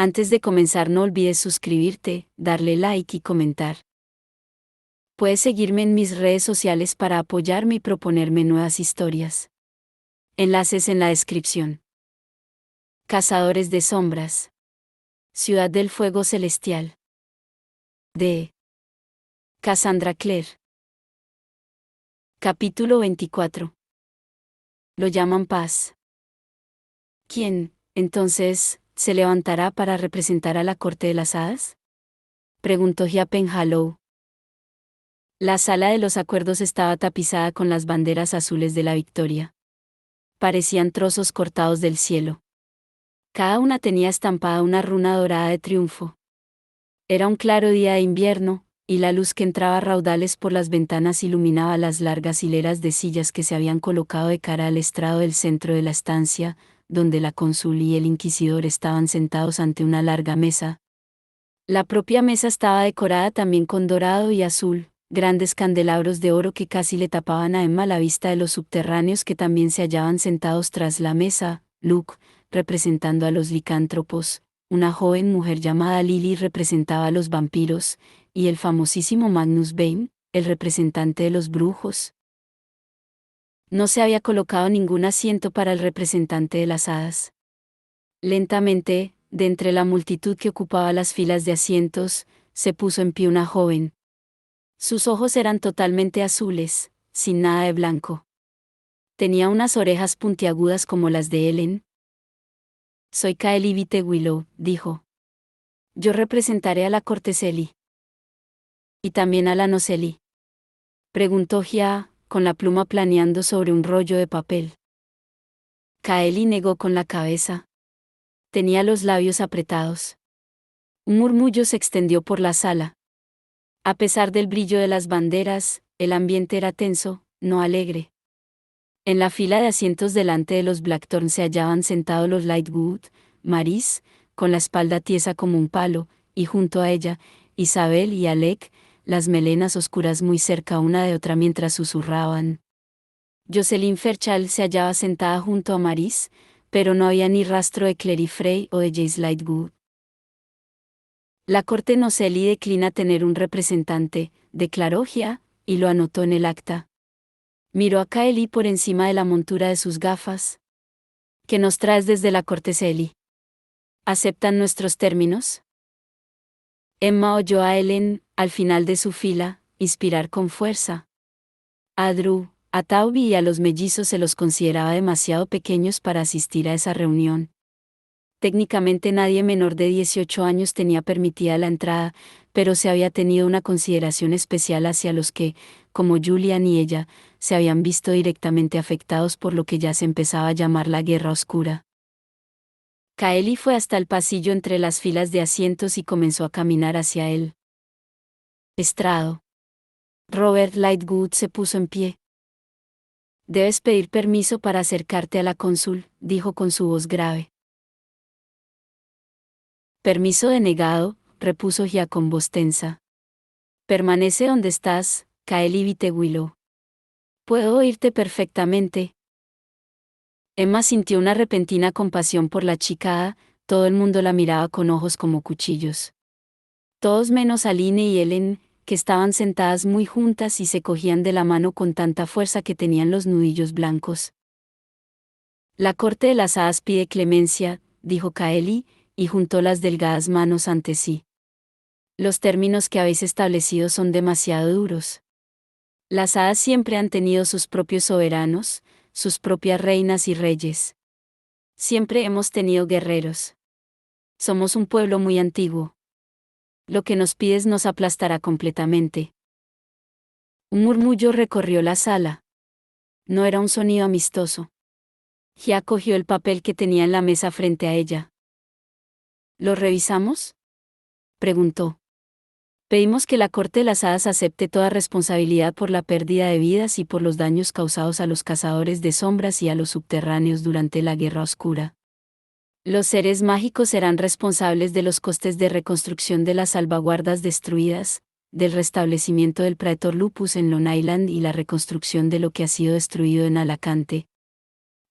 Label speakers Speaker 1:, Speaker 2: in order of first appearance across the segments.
Speaker 1: Antes de comenzar no olvides suscribirte, darle like y comentar. Puedes seguirme en mis redes sociales para apoyarme y proponerme nuevas historias. Enlaces en la descripción. Cazadores de sombras. Ciudad del Fuego Celestial. De Cassandra Clare. Capítulo 24. Lo llaman paz. ¿Quién, entonces, se levantará para representar a la corte de las hadas? Preguntó Hia Penhallow. La sala de los acuerdos estaba tapizada con las banderas azules de la victoria. Parecían trozos cortados del cielo. Cada una tenía estampada una runa dorada de triunfo. Era un claro día de invierno, y la luz que entraba a raudales por las ventanas iluminaba las largas hileras de sillas que se habían colocado de cara al estrado del centro de la estancia, donde la cónsul y el inquisidor estaban sentados ante una larga mesa. La propia mesa estaba decorada también con dorado y azul, grandes candelabros de oro que casi le tapaban a Emma la vista de los subterráneos que también se hallaban sentados tras la mesa, Luke, representando a los licántropos, una joven mujer llamada Lily representaba a los vampiros, y el famosísimo Magnus Bane, el representante de los brujos. No se había colocado ningún asiento para el representante de las hadas. Lentamente, de entre la multitud que ocupaba las filas de asientos, se puso en pie una joven. Sus ojos eran totalmente azules, sin nada de blanco. Tenía unas orejas puntiagudas como las de Ellen. Soy Kaeli Vitewillow, dijo. Yo representaré a la Corteseli. ¿Y también a la Noceli? Preguntó Hia, con la pluma planeando sobre un rollo de papel. Kaeli negó con la cabeza. Tenía los labios apretados. Un murmullo se extendió por la sala. A pesar del brillo de las banderas, el ambiente era tenso, no alegre. En la fila de asientos delante de los Blackthorn se hallaban sentados los Lightwood, Maris, con la espalda tiesa como un palo, y junto a ella, Isabel y Alec, las melenas oscuras muy cerca una de otra mientras susurraban. Jocelyn Fairchild se hallaba sentada junto a Maris, pero no había ni rastro de Clary Frey o de Jace Lightwood. La corte Noceli declina tener un representante, declaró Hia, y lo anotó en el acta. Miró a Kaeli por encima de la montura de sus gafas. ¿Qué nos traes desde la corte Celi? ¿Aceptan nuestros términos? Emma oyó a Ellen, al final de su fila, inspirar con fuerza. A Drew, a Tauby y a los mellizos se los consideraba demasiado pequeños para asistir a esa reunión. Técnicamente nadie menor de 18 años tenía permitida la entrada, pero se había tenido una consideración especial hacia los que, como Julian y ella, se habían visto directamente afectados por lo que ya se empezaba a llamar la Guerra Oscura. Kaeli fue hasta el pasillo entre las filas de asientos y comenzó a caminar hacia él. Estrado. Robert Lightwood se puso en pie. Debes pedir permiso para acercarte a la cónsul, dijo con su voz grave. Permiso denegado, repuso Hia con voz tensa. Permanece donde estás, Kaeli Vitewillow. Puedo oírte perfectamente. Emma sintió una repentina compasión por la chica, todo el mundo la miraba con ojos como cuchillos. Todos menos Aline y Ellen, que estaban sentadas muy juntas y se cogían de la mano con tanta fuerza que tenían los nudillos blancos. La corte de las hadas pide clemencia, dijo Kaeli, y juntó las delgadas manos ante sí. Los términos que habéis establecido son demasiado duros. Las hadas siempre han tenido sus propios soberanos, sus propias reinas y reyes. Siempre hemos tenido guerreros. Somos un pueblo muy antiguo. Lo que nos pides nos aplastará completamente. Un murmullo recorrió la sala. No era un sonido amistoso. Hia cogió el papel que tenía en la mesa frente a ella. ¿Lo revisamos?, preguntó. Pedimos que la Corte de las Hadas acepte toda responsabilidad por la pérdida de vidas y por los daños causados a los cazadores de sombras y a los subterráneos durante la Guerra Oscura. Los seres mágicos serán responsables de los costes de reconstrucción de las salvaguardas destruidas, del restablecimiento del Praetor Lupus en Long Island y la reconstrucción de lo que ha sido destruido en Alacante.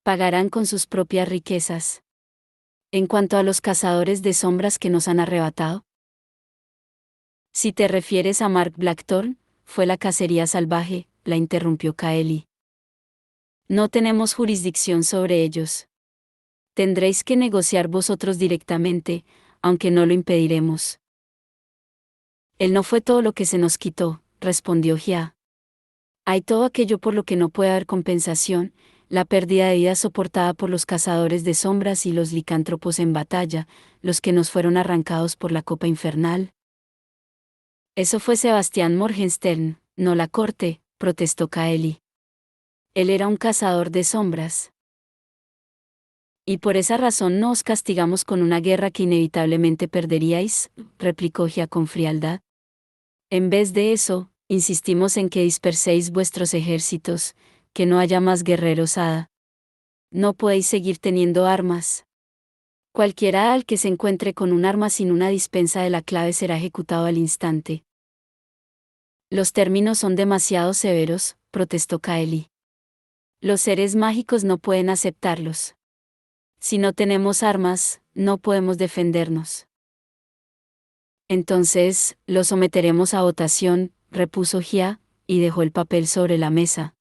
Speaker 1: Pagarán con sus propias riquezas. En cuanto a los cazadores de sombras que nos han arrebatado. Si te refieres a Mark Blackthorne, fue la cacería salvaje, la interrumpió Kaeli. No tenemos jurisdicción sobre ellos. Tendréis que negociar vosotros directamente, aunque no lo impediremos. Él no fue todo lo que se nos quitó, respondió Gia. Hay todo aquello por lo que no puede haber compensación, la pérdida de vida soportada por los cazadores de sombras y los licántropos en batalla, los que nos fueron arrancados por la copa infernal. Eso fue Sebastián Morgenstern, no la corte, protestó Kaeli. Él era un cazador de sombras. Y por esa razón no os castigamos con una guerra que inevitablemente perderíais, replicó Gia con frialdad. En vez de eso, insistimos en que disperséis vuestros ejércitos, que no haya más guerreros hada. No podéis seguir teniendo armas. Cualquiera al que se encuentre con un arma sin una dispensa de la clave será ejecutado al instante. Los términos son demasiado severos, protestó Kaeli. Los seres mágicos no pueden aceptarlos. Si no tenemos armas, no podemos defendernos. Entonces, lo someteremos a votación, repuso Gia, y dejó el papel sobre la mesa.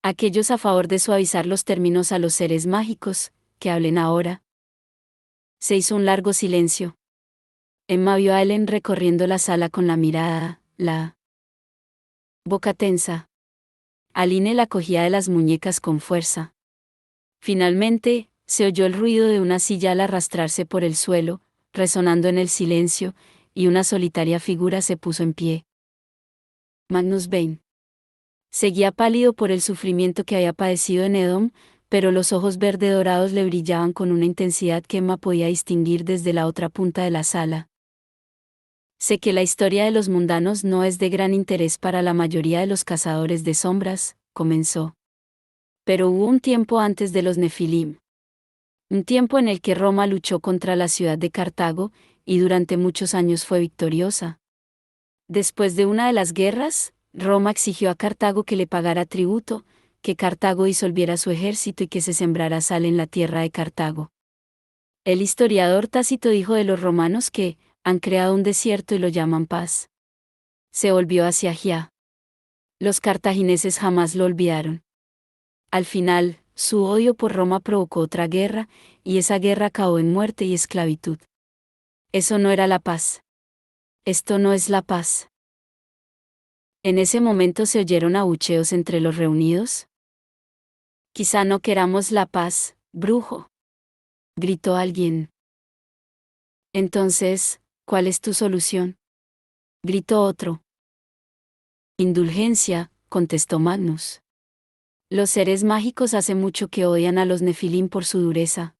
Speaker 1: Aquellos a favor de suavizar los términos a los seres mágicos, que hablen ahora. Se hizo un largo silencio. Emma vio a Ellen recorriendo la sala con la mirada, la boca tensa. Aline la cogía de las muñecas con fuerza. Finalmente, se oyó el ruido de una silla al arrastrarse por el suelo, resonando en el silencio, y una solitaria figura se puso en pie. Magnus Bane. Seguía pálido por el sufrimiento que había padecido en Edom, pero los ojos verde dorados le brillaban con una intensidad que Emma podía distinguir desde la otra punta de la sala. Sé que la historia de los mundanos no es de gran interés para la mayoría de los cazadores de sombras, comenzó. Pero hubo un tiempo antes de los Nefilim. Un tiempo en el que Roma luchó contra la ciudad de Cartago, y durante muchos años fue victoriosa. Después de una de las guerras, Roma exigió a Cartago que le pagara tributo, que Cartago disolviera su ejército y que se sembrara sal en la tierra de Cartago. El historiador Tácito dijo de los romanos que han creado un desierto y lo llaman paz. Se volvió hacia Gia. Los cartagineses jamás lo olvidaron. Al final, su odio por Roma provocó otra guerra, y esa guerra acabó en muerte y esclavitud. Eso no era la paz. Esto no es la paz. En ese momento se oyeron abucheos entre los reunidos. Quizá no queramos la paz, brujo, gritó alguien. Entonces, ¿cuál es tu solución? Gritó otro. Indulgencia, contestó Magnus. Los seres mágicos hace mucho que odian a los Nefilim por su dureza.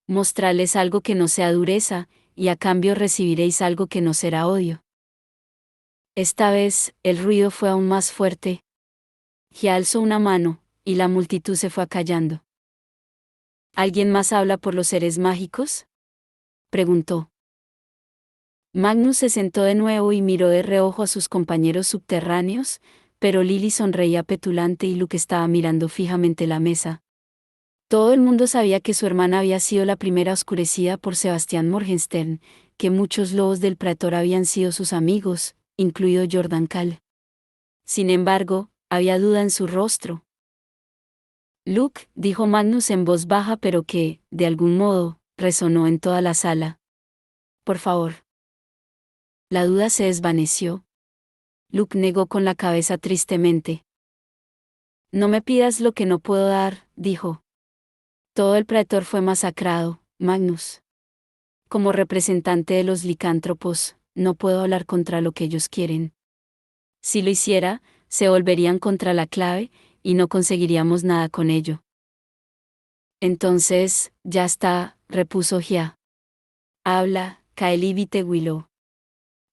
Speaker 1: Mostrarles algo que no sea dureza, y a cambio recibiréis algo que no será odio. Esta vez, el ruido fue aún más fuerte. Gia alzó una mano, y la multitud se fue acallando. ¿Alguien más habla por los seres mágicos? Preguntó. Magnus se sentó de nuevo y miró de reojo a sus compañeros subterráneos, pero Lily sonreía petulante y Luke estaba mirando fijamente la mesa. Todo el mundo sabía que su hermana había sido la primera oscurecida por Sebastián Morgenstern, que muchos lobos del Praetor habían sido sus amigos, incluido Jordan Kahl. Sin embargo, había duda en su rostro. Luke, dijo Magnus en voz baja pero que, de algún modo, resonó en toda la sala. Por favor. La duda se desvaneció. Luke negó con la cabeza tristemente. No me pidas lo que no puedo dar, dijo. Todo el Praetor fue masacrado, Magnus. Como representante de los licántropos, no puedo hablar contra lo que ellos quieren. Si lo hiciera, se volverían contra la clave, y no conseguiríamos nada con ello. Entonces, ya está, repuso Gia. Habla, Kaeli Vite Willow.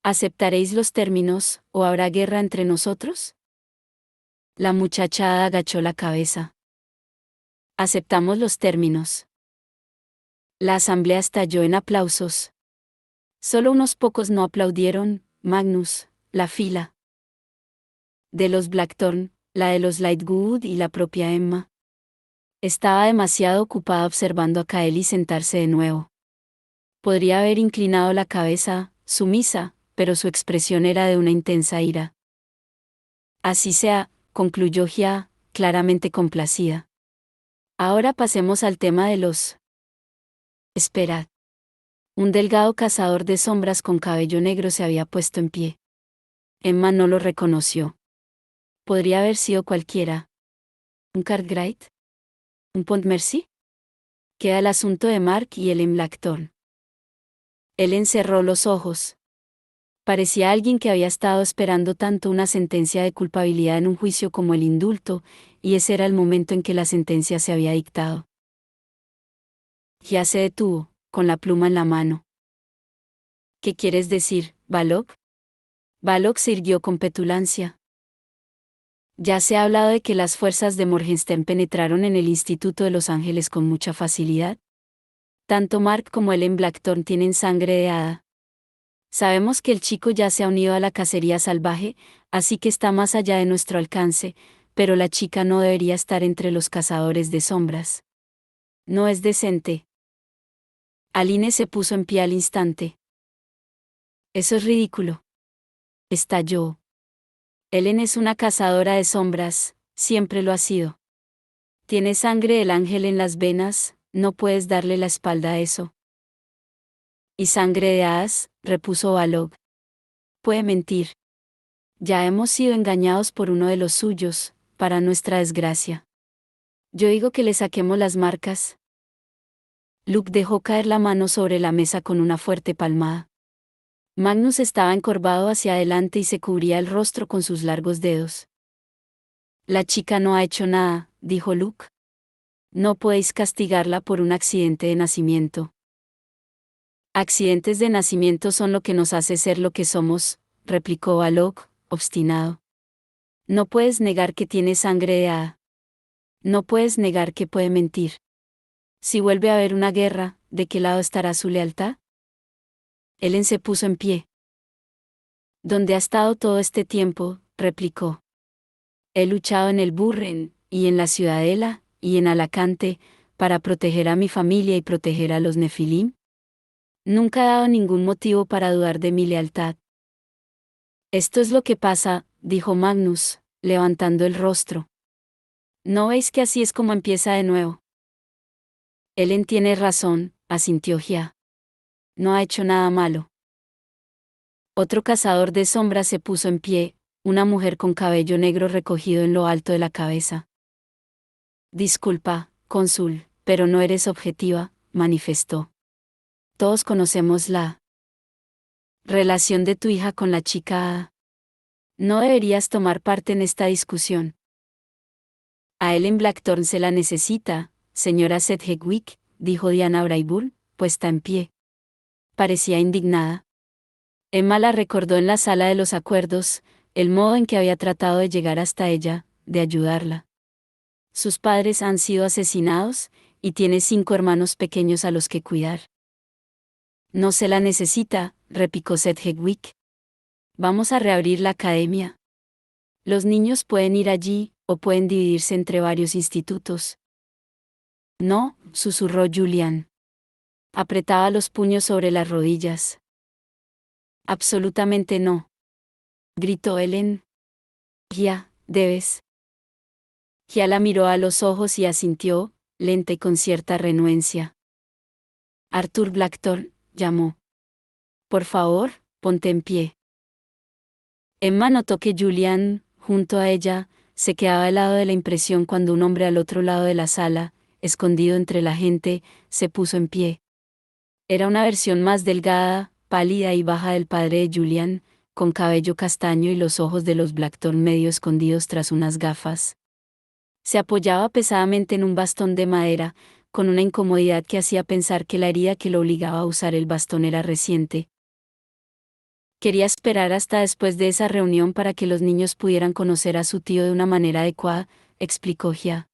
Speaker 1: ¿Aceptaréis los términos, o habrá guerra entre nosotros? La muchacha agachó la cabeza. Aceptamos los términos. La asamblea estalló en aplausos. Solo unos pocos no aplaudieron, Magnus, la fila. De los Blackthorne, la de los Lightwood y la propia Emma. Estaba demasiado ocupada observando a Kaeli sentarse de nuevo. Podría haber inclinado la cabeza, sumisa, pero su expresión era de una intensa ira. Así sea, concluyó Hia, claramente complacida. Ahora pasemos al tema de los... Esperad. Un delgado cazador de sombras con cabello negro se había puesto en pie. Emma no lo reconoció. Podría haber sido cualquiera. ¿Un Cartwright? ¿Un Pontmercy? Queda el asunto de Mark y Ellen Blackthorne. Ellen cerró los ojos. Parecía alguien que había estado esperando tanto una sentencia de culpabilidad en un juicio como el indulto, y ese era el momento en que la sentencia se había dictado. Ya se detuvo, con la pluma en la mano. ¿Qué quieres decir, Balog? Balog se irguió con petulancia. Ya se ha hablado de que las fuerzas de Morgenstern penetraron en el Instituto de Los Ángeles con mucha facilidad. Tanto Mark como Ellen Blackthorne tienen sangre de hada. Sabemos que el chico ya se ha unido a la cacería salvaje, así que está más allá de nuestro alcance, pero la chica no debería estar entre los cazadores de sombras. No es decente. Aline se puso en pie al instante. Eso es ridículo. Estalló. Ellen es una cazadora de sombras, siempre lo ha sido. Tiene sangre del ángel en las venas, no puedes darle la espalda a eso. Y sangre de hadas, repuso Balog. Puede mentir. Ya hemos sido engañados por uno de los suyos, para nuestra desgracia. Yo digo que le saquemos las marcas. Luke dejó caer la mano sobre la mesa con una fuerte palmada. Magnus estaba encorvado hacia adelante y se cubría el rostro con sus largos dedos. La chica no ha hecho nada, dijo Luke. No podéis castigarla por un accidente de nacimiento. Accidentes de nacimiento son lo que nos hace ser lo que somos, replicó Balog, obstinado. No puedes negar que tiene sangre de hada. No puedes negar que puede mentir. Si vuelve a haber una guerra, ¿de qué lado estará su lealtad? Ellen se puso en pie. ¿Dónde ha estado todo este tiempo?, replicó. He luchado en el Burren, y en la Ciudadela, y en Alacante, para proteger a mi familia y proteger a los Nefilim. Nunca he dado ningún motivo para dudar de mi lealtad. Esto es lo que pasa, dijo Magnus, levantando el rostro. ¿No veis que así es como empieza de nuevo? Ellen tiene razón, asintió Hia. No ha hecho nada malo. Otro cazador de sombras se puso en pie, una mujer con cabello negro recogido en lo alto de la cabeza. Disculpa, cónsul, pero no eres objetiva, manifestó. Todos conocemos la relación de tu hija con la chica. No deberías tomar parte en esta discusión. A Ellen Blackthorne se la necesita, señora Sedgwick, dijo Diana Brayburn, puesta en pie. Parecía indignada. Emma la recordó en la sala de los acuerdos, el modo en que había tratado de llegar hasta ella, de ayudarla. Sus padres han sido asesinados, y tiene 5 hermanos pequeños a los que cuidar. No se la necesita, replicó Sedgwick. Vamos a reabrir la academia. Los niños pueden ir allí, o pueden dividirse entre varios institutos. No, susurró Julian. Apretaba los puños sobre las rodillas. Absolutamente no. Gritó Ellen. Ya, debes. Ya la miró a los ojos y asintió, lenta y con cierta renuencia. Arthur Blackthorne, llamó. Por favor, ponte en pie. Emma notó que Julian, junto a ella, se quedaba helado de la impresión cuando un hombre al otro lado de la sala, escondido entre la gente, se puso en pie. Era una versión más delgada, pálida y baja del padre de Julian, con cabello castaño y los ojos de los Blackthorne medio escondidos tras unas gafas. Se apoyaba pesadamente en un bastón de madera, con una incomodidad que hacía pensar que la herida que lo obligaba a usar el bastón era reciente. Quería esperar hasta después de esa reunión para que los niños pudieran conocer a su tío de una manera adecuada, explicó Hia.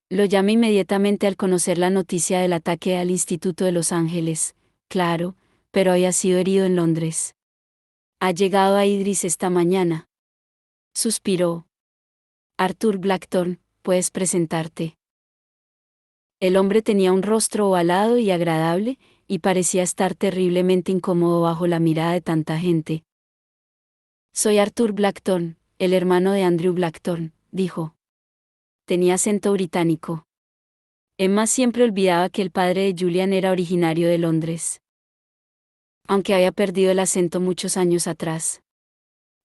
Speaker 1: Lo llamé inmediatamente al conocer la noticia del ataque al Instituto de Los Ángeles, claro, pero había sido herido en Londres. Ha llegado a Idris esta mañana. Suspiró. Arthur Blackthorne, puedes presentarte. El hombre tenía un rostro ovalado y agradable, y parecía estar terriblemente incómodo bajo la mirada de tanta gente. Soy Arthur Blackthorne, el hermano de Andrew Blackthorne, dijo. Tenía acento británico. Emma siempre olvidaba que el padre de Julian era originario de Londres, aunque había perdido el acento muchos años atrás.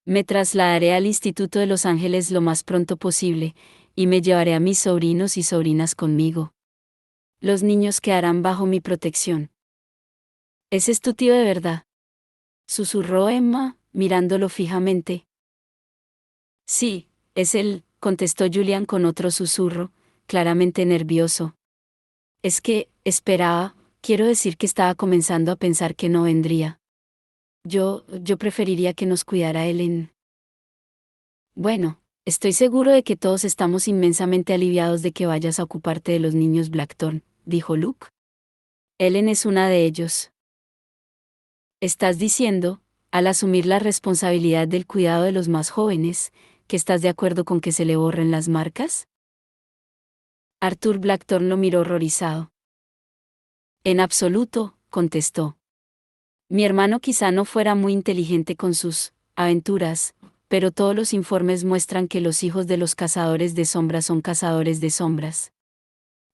Speaker 1: Me trasladaré al Instituto de Los Ángeles lo más pronto posible, y me llevaré a mis sobrinos y sobrinas conmigo. Los niños quedarán bajo mi protección. ¿Ese es tu tío de verdad?, susurró Emma, mirándolo fijamente. Sí, es él, contestó Julian con otro susurro, claramente nervioso. Es que, esperaba, quiero decir que estaba comenzando a pensar que no vendría. Yo preferiría que nos cuidara Ellen. Bueno, estoy seguro de que todos estamos inmensamente aliviados de que vayas a ocuparte de los niños Blackthorne, dijo Luke. Ellen es una de ellos. Estás diciendo, al asumir la responsabilidad del cuidado de los más jóvenes, que estás de acuerdo con que se le borren las marcas? Arthur Blackthorne lo miró horrorizado. En absoluto, contestó. Mi hermano quizá no fuera muy inteligente con sus aventuras, pero todos los informes muestran que los hijos de los cazadores de sombras son cazadores de sombras.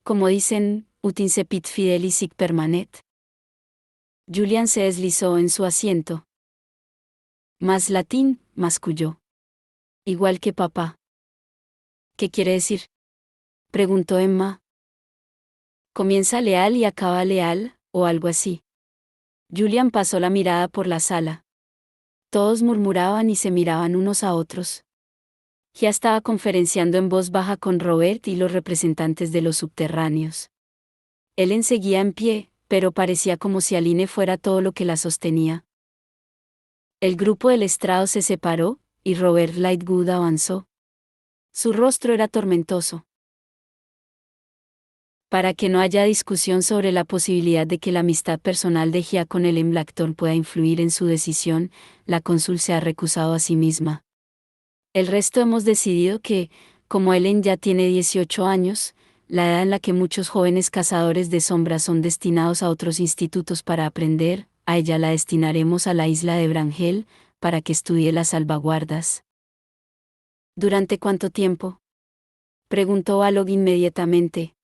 Speaker 1: Como dicen, ut incepit fidelis sic permanet. Julian se deslizó en su asiento. Más latín, masculló. Igual que papá. ¿Qué quiere decir?, preguntó Emma. Comienza leal y acaba leal, o algo así. Julian pasó la mirada por la sala. Todos murmuraban y se miraban unos a otros. Ya estaba conferenciando en voz baja con Robert y los representantes de los subterráneos. Ellen seguía en pie, pero parecía como si Aline fuera todo lo que la sostenía. El grupo del estrado se separó, y Robert Lightwood avanzó. Su rostro era tormentoso. Para que no haya discusión sobre la posibilidad de que la amistad personal de Gia con Ellen Blackthorne pueda influir en su decisión, la cónsul se ha recusado a sí misma. El resto hemos decidido que, como Ellen ya tiene 18 años, la edad en la que muchos jóvenes cazadores de sombras son destinados a otros institutos para aprender, a ella la destinaremos a la isla de Brangel, para que estudie las salvaguardas. ¿Durante cuánto tiempo?, preguntó Balog inmediatamente.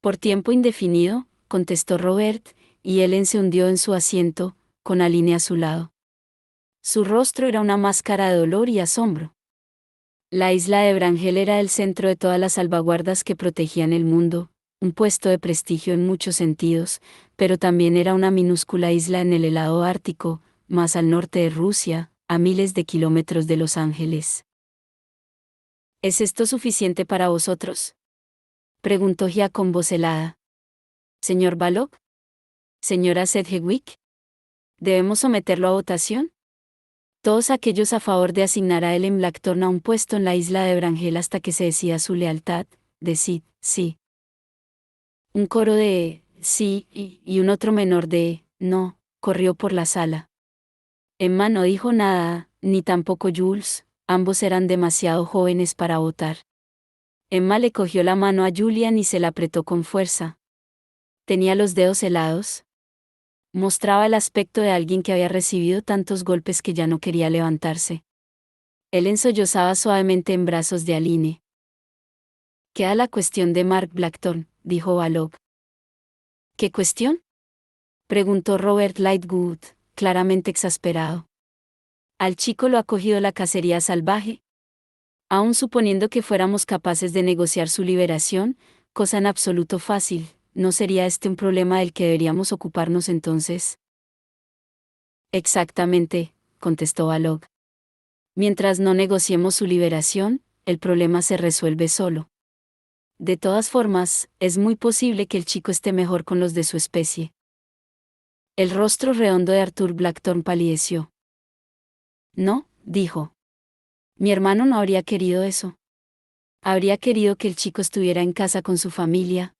Speaker 1: Por tiempo indefinido, contestó Robert, y Ellen se hundió en su asiento, con Aline a su lado. Su rostro era una máscara de dolor y asombro. La isla de Brangel era el centro de todas las salvaguardas que protegían el mundo, un puesto de prestigio en muchos sentidos, pero también era una minúscula isla en el helado ártico, más al norte de Rusia, a miles de kilómetros de Los Ángeles. ¿Es esto suficiente para vosotros?, preguntó Gia con voz helada. ¿Señor Balog? ¿Señora Sedgwick? ¿Debemos someterlo a votación? Todos aquellos a favor de asignar a Ellen Blackthorne a un puesto en la isla de Brangel hasta que se decida su lealtad, decid, sí. Un coro de sí y un otro menor de no corrió por la sala. Emma no dijo nada, ni tampoco Jules, ambos eran demasiado jóvenes para votar. Emma le cogió la mano a Julian y se la apretó con fuerza. Tenía los dedos helados. Mostraba el aspecto de alguien que había recibido tantos golpes que ya no quería levantarse. Ellen sollozaba suavemente en brazos de Aline. Queda la cuestión de Mark Blackthorne, dijo Balog. ¿Qué cuestión?, preguntó Robert Lightwood, claramente exasperado. ¿Al chico lo ha cogido la cacería salvaje? Aun suponiendo que fuéramos capaces de negociar su liberación, cosa en absoluto fácil, ¿no sería este un problema del que deberíamos ocuparnos entonces? Exactamente, contestó Balog. Mientras no negociemos su liberación, el problema se resuelve solo. De todas formas, es muy posible que el chico esté mejor con los de su especie. El rostro redondo de Arthur Blackthorne palideció. No, dijo. Mi hermano no habría querido eso. Habría querido que el chico estuviera en casa con su familia.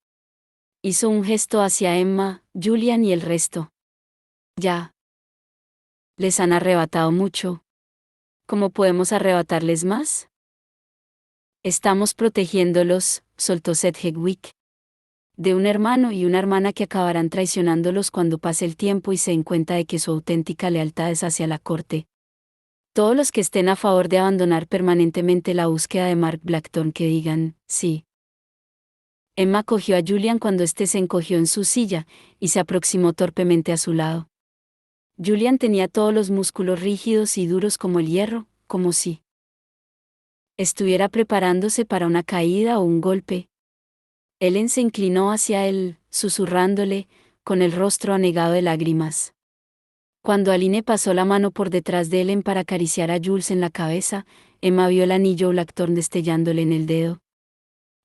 Speaker 1: Hizo un gesto hacia Emma, Julian y el resto. Ya. Les han arrebatado mucho. ¿Cómo podemos arrebatarles más? Estamos protegiéndolos, soltó Sedgwick. de un hermano y una hermana que acabarán traicionándolos cuando pase el tiempo y se den cuenta de que su auténtica lealtad es hacia la corte. Todos los que estén a favor de abandonar permanentemente la búsqueda de Mark Blackthorne que digan, sí. Emma cogió a Julian cuando éste se encogió en su silla, y se aproximó torpemente a su lado. Julian tenía todos los músculos rígidos y duros como el hierro, como si estuviera preparándose para una caída o un golpe. Ellen se inclinó hacia él, susurrándole, con el rostro anegado de lágrimas. Cuando Aline pasó la mano por detrás de Ellen para acariciar a Jules en la cabeza, Emma vio el anillo Blackthorne destellándole en el dedo.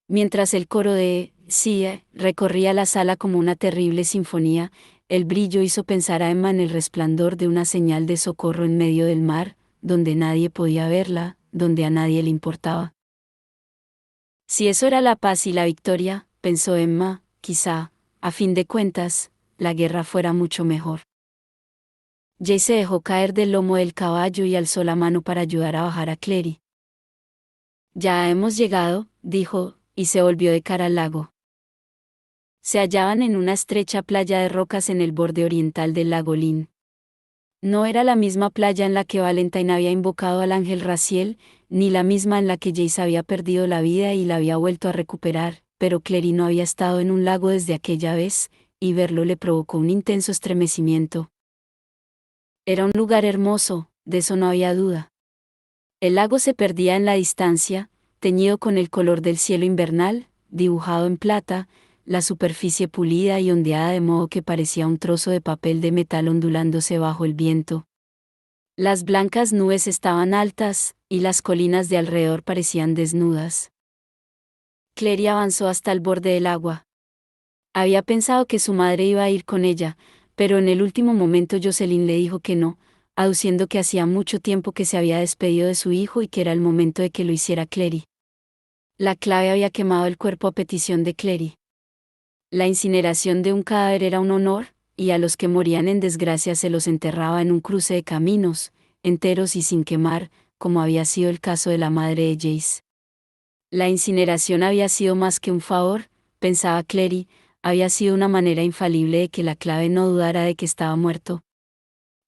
Speaker 1: Mientras el coro de «Sie» recorría la sala como una terrible sinfonía, el brillo hizo pensar a Emma en el resplandor de una señal de socorro en medio del mar, donde nadie podía verla, donde a nadie le importaba. Si eso era la paz y la victoria, pensó Emma, quizá, a fin de cuentas, la guerra fuera mucho mejor. Jay se dejó caer del lomo del caballo y alzó la mano para ayudar a bajar a Clary. Ya hemos llegado, dijo, y se volvió de cara al lago. Se hallaban en una estrecha playa de rocas en el borde oriental del lago Lynn. No era la misma playa en la que Valentine había invocado al ángel Raziel, ni la misma en la que Jace había perdido la vida y la había vuelto a recuperar, pero Clary no había estado en un lago desde aquella vez, y verlo le provocó un intenso estremecimiento. Era un lugar hermoso, de eso no había duda. El lago se perdía en la distancia, teñido con el color del cielo invernal, dibujado en plata, la superficie pulida y ondeada de modo que parecía un trozo de papel de metal ondulándose bajo el viento. Las blancas nubes estaban altas, y las colinas de alrededor parecían desnudas. Clary avanzó hasta el borde del agua. Había pensado que su madre iba a ir con ella, pero en el último momento Jocelyn le dijo que no, aduciendo que hacía mucho tiempo que se había despedido de su hijo y que era el momento de que lo hiciera Clary. La clave había quemado el cuerpo a petición de Clary. La incineración de un cadáver era un honor, y a los que morían en desgracia se los enterraba en un cruce de caminos, enteros y sin quemar, como había sido el caso de la madre de Jace. La incineración había sido más que un favor, pensaba Clary, había sido una manera infalible de que la clave no dudara de que estaba muerto.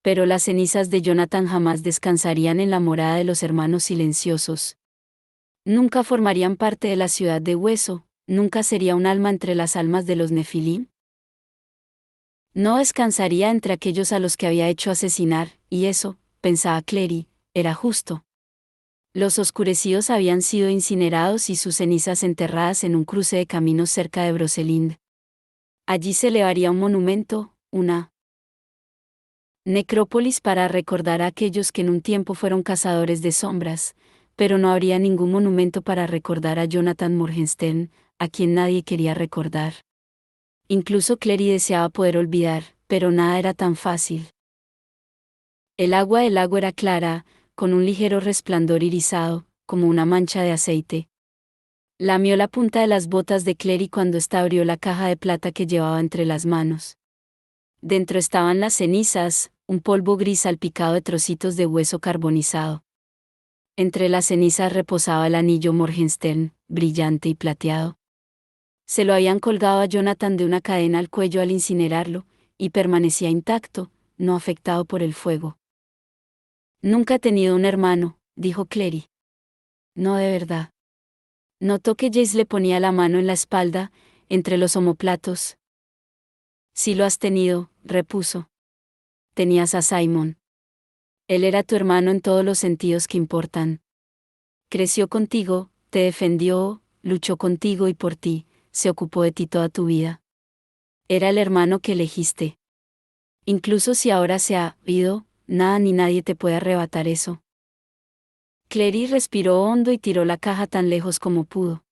Speaker 1: Pero las cenizas de Jonathan jamás descansarían en la morada de los hermanos silenciosos. Nunca formarían parte de la ciudad de hueso, nunca sería un alma entre las almas de los Nefilim. No descansaría entre aquellos a los que había hecho asesinar, y eso, pensaba Clary, era justo. Los oscurecidos habían sido incinerados y sus cenizas enterradas en un cruce de caminos cerca de Broselind. Allí se elevaría un monumento, una necrópolis para recordar a aquellos que en un tiempo fueron cazadores de sombras, pero no habría ningún monumento para recordar a Jonathan Morgenstern, a quien nadie quería recordar. Incluso Clary deseaba poder olvidar, pero nada era tan fácil. El agua del lago era clara, con un ligero resplandor irisado, como una mancha de aceite. Lamió la punta de las botas de Clary cuando ésta abrió la caja de plata que llevaba entre las manos. Dentro estaban las cenizas, un polvo gris salpicado de trocitos de hueso carbonizado. Entre las cenizas reposaba el anillo Morgenstern, brillante y plateado. Se lo habían colgado a Jonathan de una cadena al cuello al incinerarlo, y permanecía intacto, no afectado por el fuego. Nunca he tenido un hermano, dijo Clary. No de verdad. Notó que Jace le ponía la mano en la espalda, entre los omóplatos. Si lo has tenido, repuso. Tenías a Simon. Él era tu hermano en todos los sentidos que importan. Creció contigo, te defendió, luchó contigo y por ti, se ocupó de ti toda tu vida. Era el hermano que elegiste. Incluso si ahora se ha ido, nada ni nadie te puede arrebatar eso. Clary respiró hondo y tiró la caja tan lejos como pudo.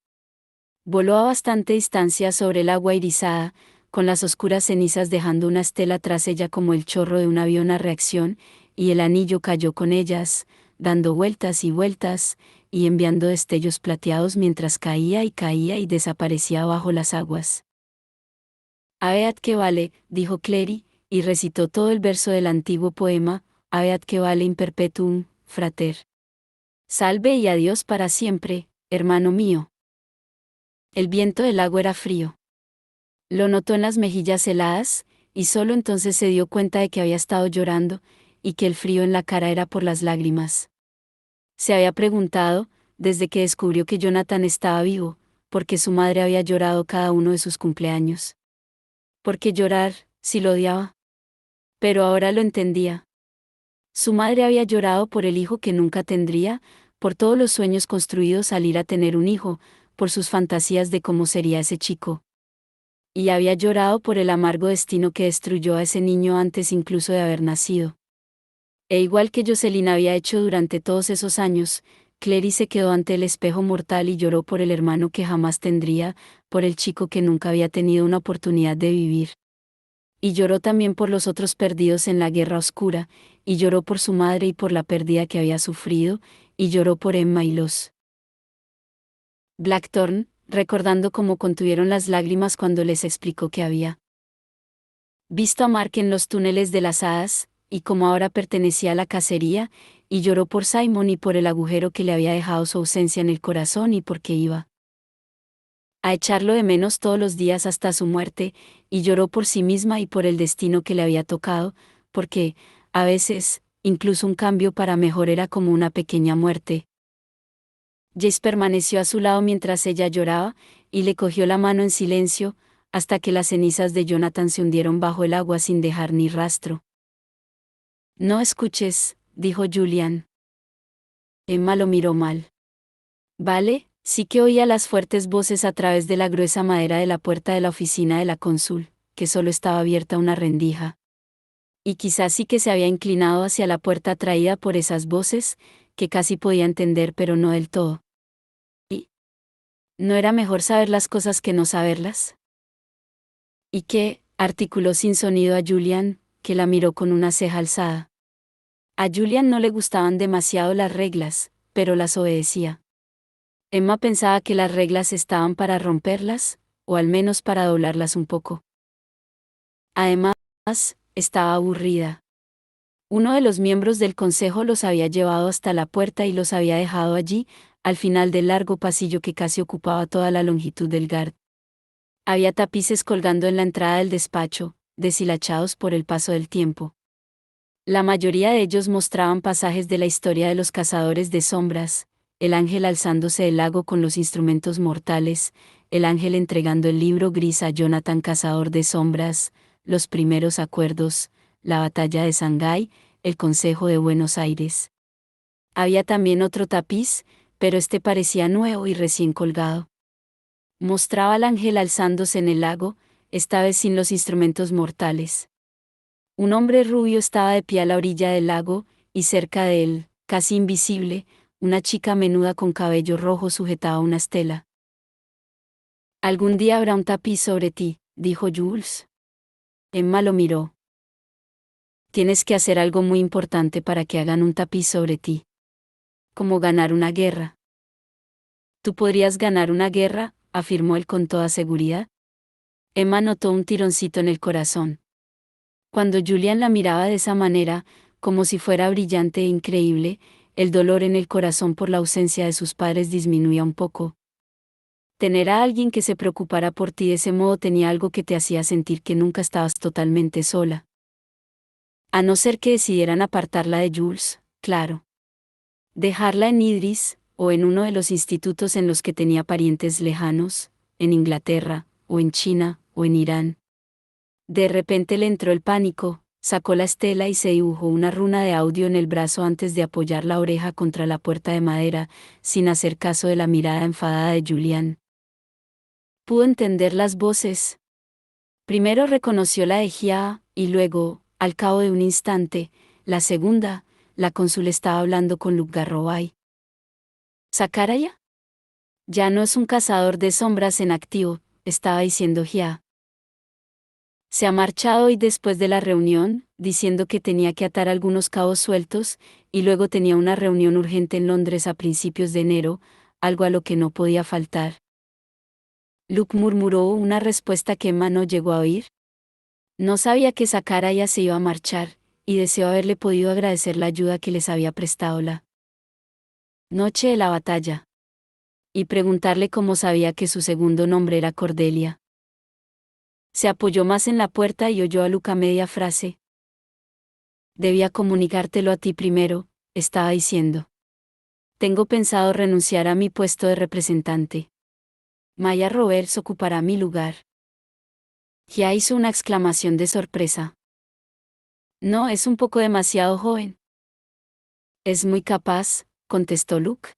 Speaker 1: Voló a bastante distancia sobre el agua irisada, con las oscuras cenizas dejando una estela tras ella como el chorro de un avión a reacción, y el anillo cayó con ellas, dando vueltas y vueltas, y enviando destellos plateados mientras caía y desaparecía bajo las aguas. Abeat que vale, dijo Clary, y recitó todo el verso del antiguo poema, Abeat que vale in perpetuum, frater. Salve y adiós para siempre, hermano mío. El viento del lago era frío. Lo notó en las mejillas heladas, y solo entonces se dio cuenta de que había estado llorando, y que el frío en la cara era por las lágrimas. Se había preguntado, desde que descubrió que Jonathan estaba vivo, por qué su madre había llorado cada uno de sus cumpleaños. ¿Por qué llorar, si lo odiaba? Pero ahora lo entendía. Su madre había llorado por el hijo que nunca tendría, por todos los sueños construidos al ir a tener un hijo, por sus fantasías de cómo sería ese chico. Y había llorado por el amargo destino que destruyó a ese niño antes incluso de haber nacido. E igual que Jocelyn había hecho durante todos esos años, Clary se quedó ante el espejo mortal y lloró por el hermano que jamás tendría, por el chico que nunca había tenido una oportunidad de vivir. Y lloró también por los otros perdidos en la guerra oscura, y lloró por su madre y por la pérdida que había sufrido, y lloró por Emma y los Blackthorn, recordando cómo contuvieron las lágrimas cuando les explicó que había visto a Mark en los túneles de las hadas, y cómo ahora pertenecía a la cacería, y lloró por Simon y por el agujero que le había dejado su ausencia en el corazón y porque iba a echarlo de menos todos los días hasta su muerte, y lloró por sí misma y por el destino que le había tocado, porque, a veces, incluso un cambio para mejor era como una pequeña muerte. Jace permaneció a su lado mientras ella lloraba, y le cogió la mano en silencio, hasta que las cenizas de Jonathan se hundieron bajo el agua sin dejar ni rastro. No escuches, dijo Julian. Emma lo miró mal. Vale, sí que oía las fuertes voces a través de la gruesa madera de la puerta de la oficina de la cónsul, que solo estaba abierta una rendija. Y quizás sí que se había inclinado hacia la puerta atraída por esas voces, que casi podía entender pero no del todo. ¿Y no era mejor saber las cosas que no saberlas? ¿Y qué? Articuló sin sonido a Julian, que la miró con una ceja alzada. A Julian no le gustaban demasiado las reglas, pero las obedecía. Emma pensaba que las reglas estaban para romperlas, o al menos para doblarlas un poco. Además, estaba aburrida. Uno de los miembros del consejo los había llevado hasta la puerta y los había dejado allí, al final del largo pasillo que casi ocupaba toda la longitud del GARD. Había tapices colgando en la entrada del despacho, deshilachados por el paso del tiempo. La mayoría de ellos mostraban pasajes de la historia de los cazadores de sombras, el ángel alzándose del lago con los instrumentos mortales, el ángel entregando el libro gris a Jonathan cazador de sombras, los primeros acuerdos, la batalla de Shanghái, el Consejo de Buenos Aires. Había también otro tapiz, pero este parecía nuevo y recién colgado. Mostraba al ángel alzándose en el lago, esta vez sin los instrumentos mortales. Un hombre rubio estaba de pie a la orilla del lago, y cerca de él, casi invisible, una chica menuda con cabello rojo sujetaba una estela. Algún día habrá un tapiz sobre ti, dijo Jules. Emma lo miró. Tienes que hacer algo muy importante para que hagan un tapiz sobre ti. Como ganar una guerra. Tú podrías ganar una guerra, afirmó él con toda seguridad. Emma notó un tironcito en el corazón. Cuando Julian la miraba de esa manera, como si fuera brillante e increíble, el dolor en el corazón por la ausencia de sus padres disminuía un poco. Tener a alguien que se preocupara por ti de ese modo tenía algo que te hacía sentir que nunca estabas totalmente sola. A no ser que decidieran apartarla de Jules, claro. Dejarla en Idris, o en uno de los institutos en los que tenía parientes lejanos, en Inglaterra, o en China, o en Irán. De repente le entró el pánico, sacó la estela y se dibujó una runa de audio en el brazo antes de apoyar la oreja contra la puerta de madera, sin hacer caso de la mirada enfadada de Julian. Pudo entender las voces. Primero reconoció la de Gia, y luego, al cabo de un instante, la segunda, la cónsul estaba hablando con Luke Garroway. ¿Sakaraya? Ya no es un cazador de sombras en activo, estaba diciendo Gia. Se ha marchado hoy después de la reunión, diciendo que tenía que atar algunos cabos sueltos, y luego tenía una reunión urgente en Londres a principios de enero, algo a lo que no podía faltar. Luke murmuró una respuesta que Emma no llegó a oír. No sabía que Sakaraya se iba a marchar, y deseó haberle podido agradecer la ayuda que les había prestado la noche de la batalla. Y preguntarle cómo sabía que su segundo nombre era Cordelia. Se apoyó más en la puerta y oyó a Luke a media frase. Debía comunicártelo a ti primero, estaba diciendo. Tengo pensado renunciar a mi puesto de representante. Maya Roberts ocupará mi lugar. Ya hizo una exclamación de sorpresa. No, es un poco demasiado joven. Es muy capaz, contestó Luke.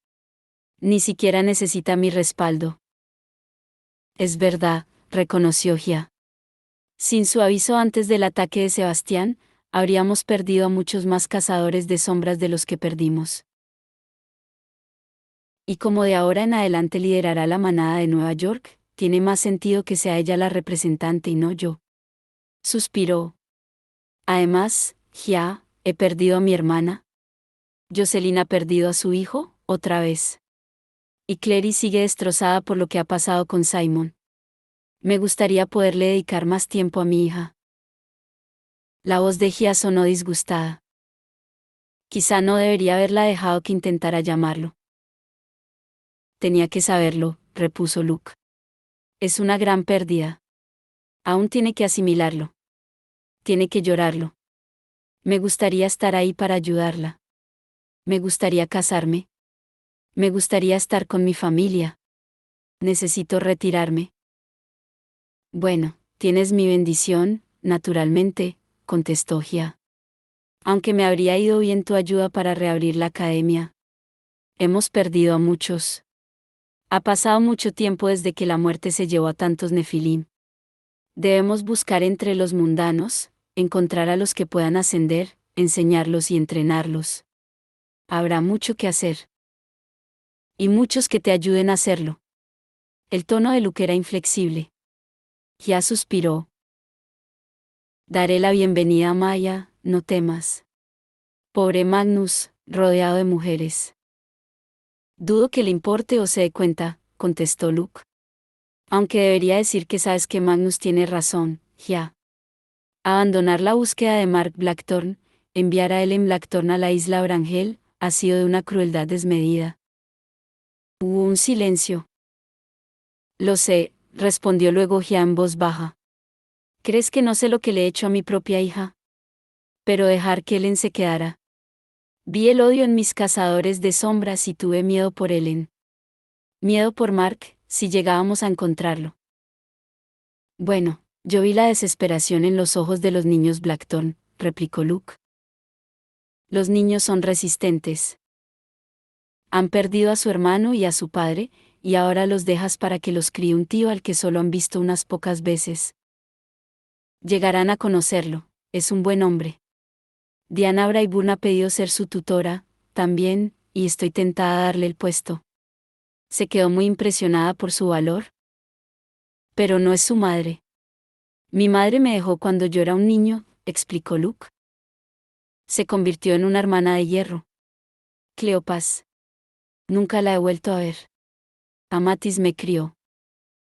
Speaker 1: Ni siquiera necesita mi respaldo. Es verdad, reconoció Gia. Sin su aviso antes del ataque de Sebastián, habríamos perdido a muchos más cazadores de sombras de los que perdimos. Y como de ahora en adelante liderará la manada de Nueva York, tiene más sentido que sea ella la representante y no yo. Suspiró. Además, ya, he perdido a mi hermana. Jocelyn ha perdido a su hijo, otra vez. Y Clary sigue destrozada por lo que ha pasado con Simon. Me gustaría poderle dedicar más tiempo a mi hija. La voz de Gia sonó disgustada. Quizá no debería haberla dejado que intentara llamarlo. Tenía que saberlo, repuso Luke. Es una gran pérdida. Aún tiene que asimilarlo. Tiene que llorarlo. Me gustaría estar ahí para ayudarla. Me gustaría casarme. Me gustaría estar con mi familia. Necesito retirarme. Bueno, tienes mi bendición, naturalmente, contestó Gia. Aunque me habría ido bien tu ayuda para reabrir la academia. Hemos perdido a muchos. Ha pasado mucho tiempo desde que la muerte se llevó a tantos Nefilim. Debemos buscar entre los mundanos, encontrar a los que puedan ascender, enseñarlos y entrenarlos. Habrá mucho que hacer. Y muchos que te ayuden a hacerlo. El tono de Luke era inflexible. Ya suspiró. Daré la bienvenida a Maya, no temas. Pobre Magnus, rodeado de mujeres. Dudo que le importe o se dé cuenta, contestó Luke. Aunque debería decir que sabes que Magnus tiene razón, ya. Abandonar la búsqueda de Mark Blackthorne, enviar a Ellen Blackthorne a la isla Orangel, ha sido de una crueldad desmedida. Hubo un silencio. Lo sé, respondió luego Gia en voz baja. ¿Crees que no sé lo que le he hecho a mi propia hija? Pero dejar que Ellen se quedara. Vi el odio en mis cazadores de sombras y tuve miedo por Ellen. Miedo por Mark, si llegábamos a encontrarlo. Bueno, yo vi la desesperación en los ojos de los niños Blackthorne, replicó Luke. Los niños son resistentes. Han perdido a su hermano y a su padre, y ahora los dejas para que los críe un tío al que solo han visto unas pocas veces. Llegarán a conocerlo, es un buen hombre. Diana Braibun ha pedido ser su tutora, también, y estoy tentada a darle el puesto. Se quedó muy impresionada por su valor. Pero no es su madre. Mi madre me dejó cuando yo era un niño, explicó Luke. Se convirtió en una hermana de hierro. Cleopas. Nunca la he vuelto a ver. Amatis me crió.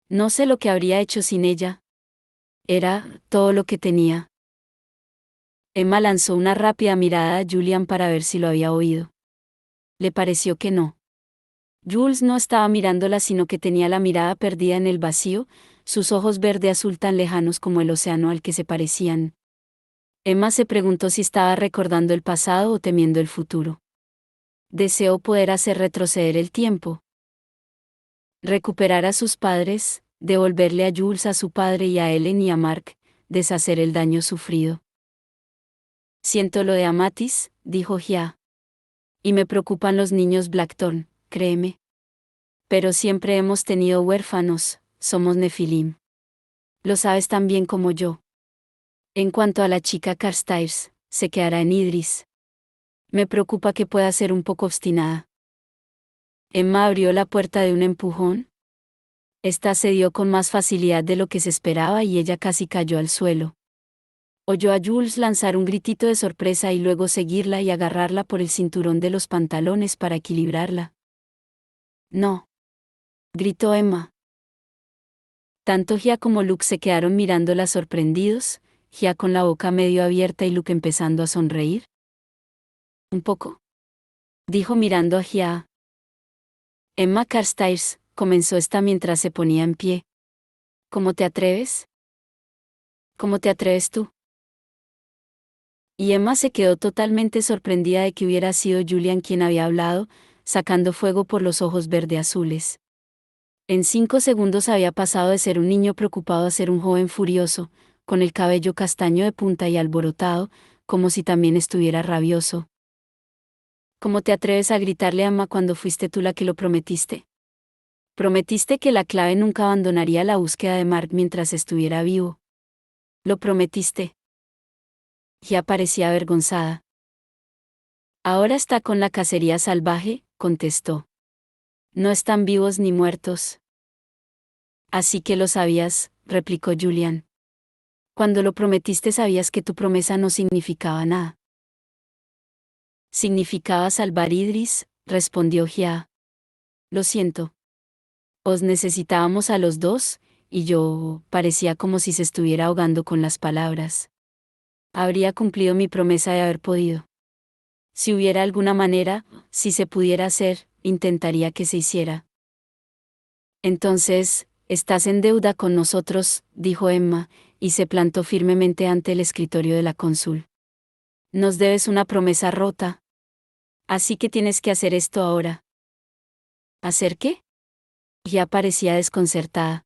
Speaker 1: No sé lo que habría hecho sin ella. Era todo lo que tenía. Emma lanzó una rápida mirada a Julian para ver si lo había oído. Le pareció que no. Jules no estaba mirándola sino que tenía la mirada perdida en el vacío, sus ojos verde-azul tan lejanos como el océano al que se parecían. Emma se preguntó si estaba recordando el pasado o temiendo el futuro. Deseó poder hacer retroceder el tiempo. Recuperar a sus padres, devolverle a Jules a su padre y a Ellen y a Mark, deshacer el daño sufrido. Siento lo de Amatis, dijo Gia. Y me preocupan los niños Blackthorne, créeme. Pero siempre hemos tenido huérfanos, somos Nefilim. Lo sabes tan bien como yo. En cuanto a la chica Carstairs, se quedará en Idris. Me preocupa que pueda ser un poco obstinada. Emma abrió la puerta de un empujón. Esta cedió con más facilidad de lo que se esperaba y ella casi cayó al suelo. Oyó a Jules lanzar un gritito de sorpresa y luego seguirla y agarrarla por el cinturón de los pantalones para equilibrarla. No. Gritó Emma. Tanto Gia como Luke se quedaron mirándola sorprendidos, Gia con la boca medio abierta y Luke empezando a sonreír. Un poco. Dijo mirando a Gia. Emma Carstairs, comenzó esta mientras se ponía en pie. ¿Cómo te atreves? ¿Cómo te atreves tú? Y Emma se quedó totalmente sorprendida de que hubiera sido Julian quien había hablado, sacando fuego por los ojos verde azules. En 5 segundos había pasado de ser un niño preocupado a ser un joven furioso, con el cabello castaño de punta y alborotado, como si también estuviera rabioso. ¿Cómo te atreves a gritarle a Emma cuando fuiste tú la que lo prometiste? Prometiste que la clave nunca abandonaría la búsqueda de Mark mientras estuviera vivo. Lo prometiste. Ya parecía avergonzada. Ahora está con la cacería salvaje, contestó. No están vivos ni muertos. Así que lo sabías, replicó Julian. Cuando lo prometiste sabías que tu promesa no significaba nada. Significaba salvar Idris, respondió Gia. Lo siento. Os necesitábamos a los dos, y yo parecía como si se estuviera ahogando con las palabras. Habría cumplido mi promesa de haber podido. Si hubiera alguna manera, si se pudiera hacer, intentaría que se hiciera. Entonces, estás en deuda con nosotros, dijo Emma, y se plantó firmemente ante el escritorio de la cónsul. Nos debes una promesa rota. Así que tienes que hacer esto ahora. ¿Hacer qué? Ya parecía desconcertada.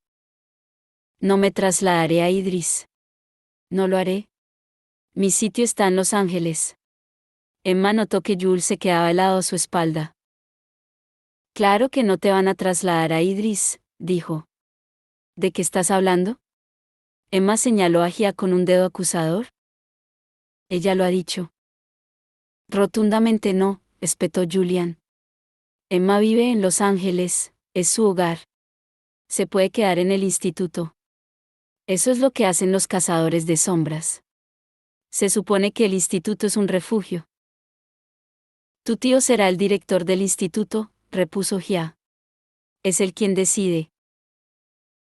Speaker 1: No me trasladaré a Idris. No lo haré. Mi sitio está en Los Ángeles. Emma notó que Jules se quedaba helado a su espalda. Claro que no te van a trasladar a Idris, dijo. ¿De qué estás hablando? Emma señaló a Gia con un dedo acusador. Ella lo ha dicho. Rotundamente no, espetó Julian. Emma vive en Los Ángeles, es su hogar. Se puede quedar en el instituto. Eso es lo que hacen los cazadores de sombras. Se supone que el instituto es un refugio. Tu tío será el director del instituto, repuso Gia. Es él quien decide.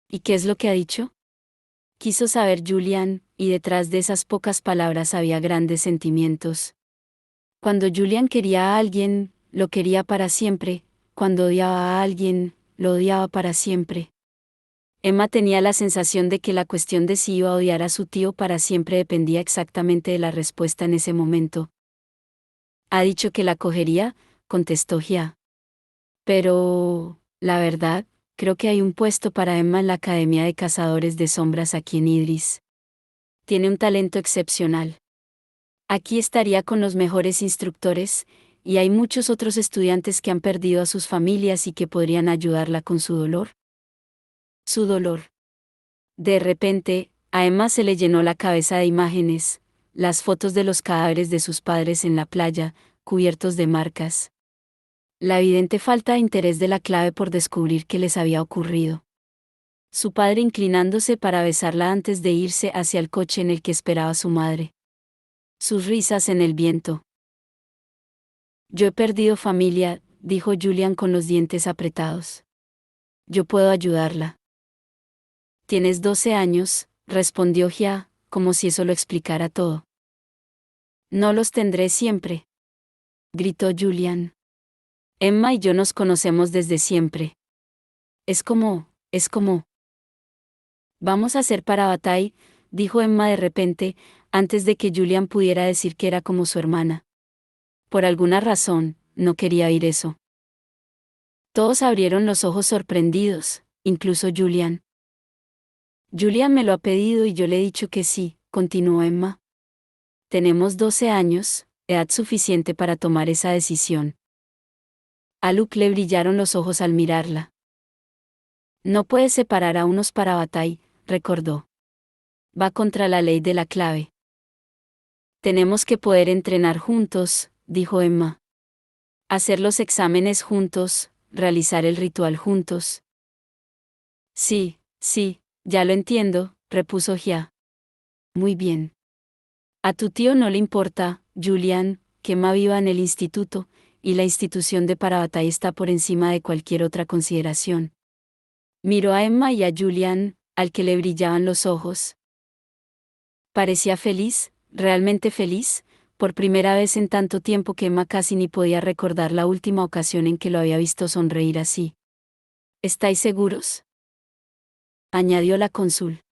Speaker 1: ¿Y qué es lo que ha dicho? Quiso saber Julian, y detrás de esas pocas palabras había grandes sentimientos. Cuando Julian quería a alguien, lo quería para siempre, cuando odiaba a alguien, lo odiaba para siempre. Emma tenía la sensación de que la cuestión de si iba a odiar a su tío para siempre dependía exactamente de la respuesta en ese momento. Ha dicho que la cogería, contestó Gia. Pero, la verdad, creo que hay un puesto para Emma en la Academia de Cazadores de Sombras aquí en Idris. Tiene un talento excepcional. Aquí estaría con los mejores instructores, y hay muchos otros estudiantes que han perdido a sus familias y que podrían ayudarla con su dolor. Su dolor. De repente, a Emma se le llenó la cabeza de imágenes, las fotos de los cadáveres de sus padres en la playa, cubiertos de marcas. La evidente falta de interés de la clave por descubrir qué les había ocurrido. Su padre inclinándose para besarla antes de irse hacia el coche en el que esperaba su madre. Sus risas en el viento. Yo he perdido familia, dijo Julian con los dientes apretados. Yo puedo ayudarla. Tienes 12 años, respondió Gia, como si eso lo explicara todo. No los tendré siempre, gritó Julian. Emma y yo nos conocemos desde siempre. Es como. Vamos a hacer para Bataille, dijo Emma de repente, antes de que Julian pudiera decir que era como su hermana. Por alguna razón, no quería oír eso. Todos abrieron los ojos sorprendidos, incluso Julian. Julian me lo ha pedido y yo le he dicho que sí, continuó Emma. Tenemos 12 años, edad suficiente para tomar esa decisión. A Luke le brillaron los ojos al mirarla. No puedes separar a unos para Bataille, recordó. Va contra la ley de la clave. Tenemos que poder entrenar juntos, dijo Emma. Hacer los exámenes juntos, realizar el ritual juntos. Sí, ya lo entiendo, repuso Gia. Muy bien. A tu tío no le importa, Julian, que Emma viva en el instituto, y la institución de Parabatay está por encima de cualquier otra consideración. Miró a Emma y a Julian, al que le brillaban los ojos. Parecía feliz, realmente feliz, por primera vez en tanto tiempo que Emma casi ni podía recordar la última ocasión en que lo había visto sonreír así. ¿Estáis seguros?, añadió la cónsul.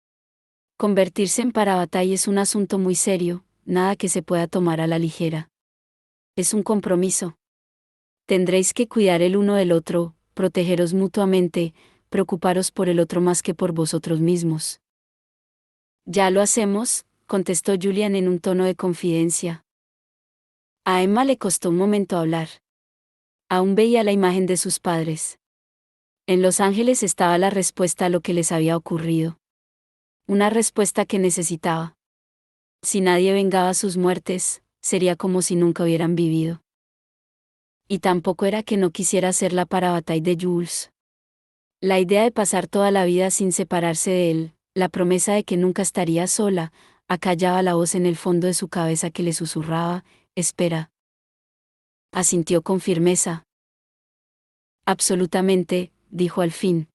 Speaker 1: Convertirse en Parabatai es un asunto muy serio, nada que se pueda tomar a la ligera. Es un compromiso. Tendréis que cuidar el uno del otro, protegeros mutuamente, preocuparos por el otro más que por vosotros mismos. Ya lo hacemos, contestó Julian en un tono de confidencia. A Emma le costó un momento hablar. Aún veía la imagen de sus padres. En Los Ángeles estaba la respuesta a lo que les había ocurrido. Una respuesta que necesitaba. Si nadie vengaba sus muertes, sería como si nunca hubieran vivido. Y tampoco era que no quisiera ser la Parabatai de Jules. La idea de pasar toda la vida sin separarse de él, la promesa de que nunca estaría sola, acallaba la voz en el fondo de su cabeza que le susurraba, espera. Asintió con firmeza. Absolutamente, dijo al fin.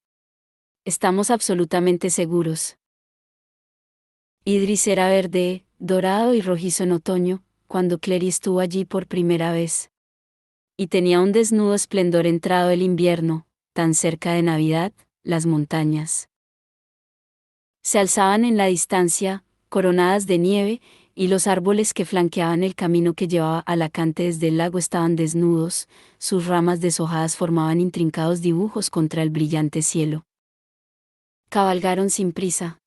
Speaker 1: Estamos absolutamente seguros. Idris era verde, dorado y rojizo en otoño, cuando Clary estuvo allí por primera vez. Y tenía un desnudo esplendor entrado el invierno, tan cerca de Navidad, las montañas. Se alzaban en la distancia, coronadas de nieve, y los árboles que flanqueaban el camino que llevaba a Alacante desde el lago estaban desnudos, sus ramas deshojadas formaban intrincados dibujos contra el brillante cielo. Cabalgaron sin prisa.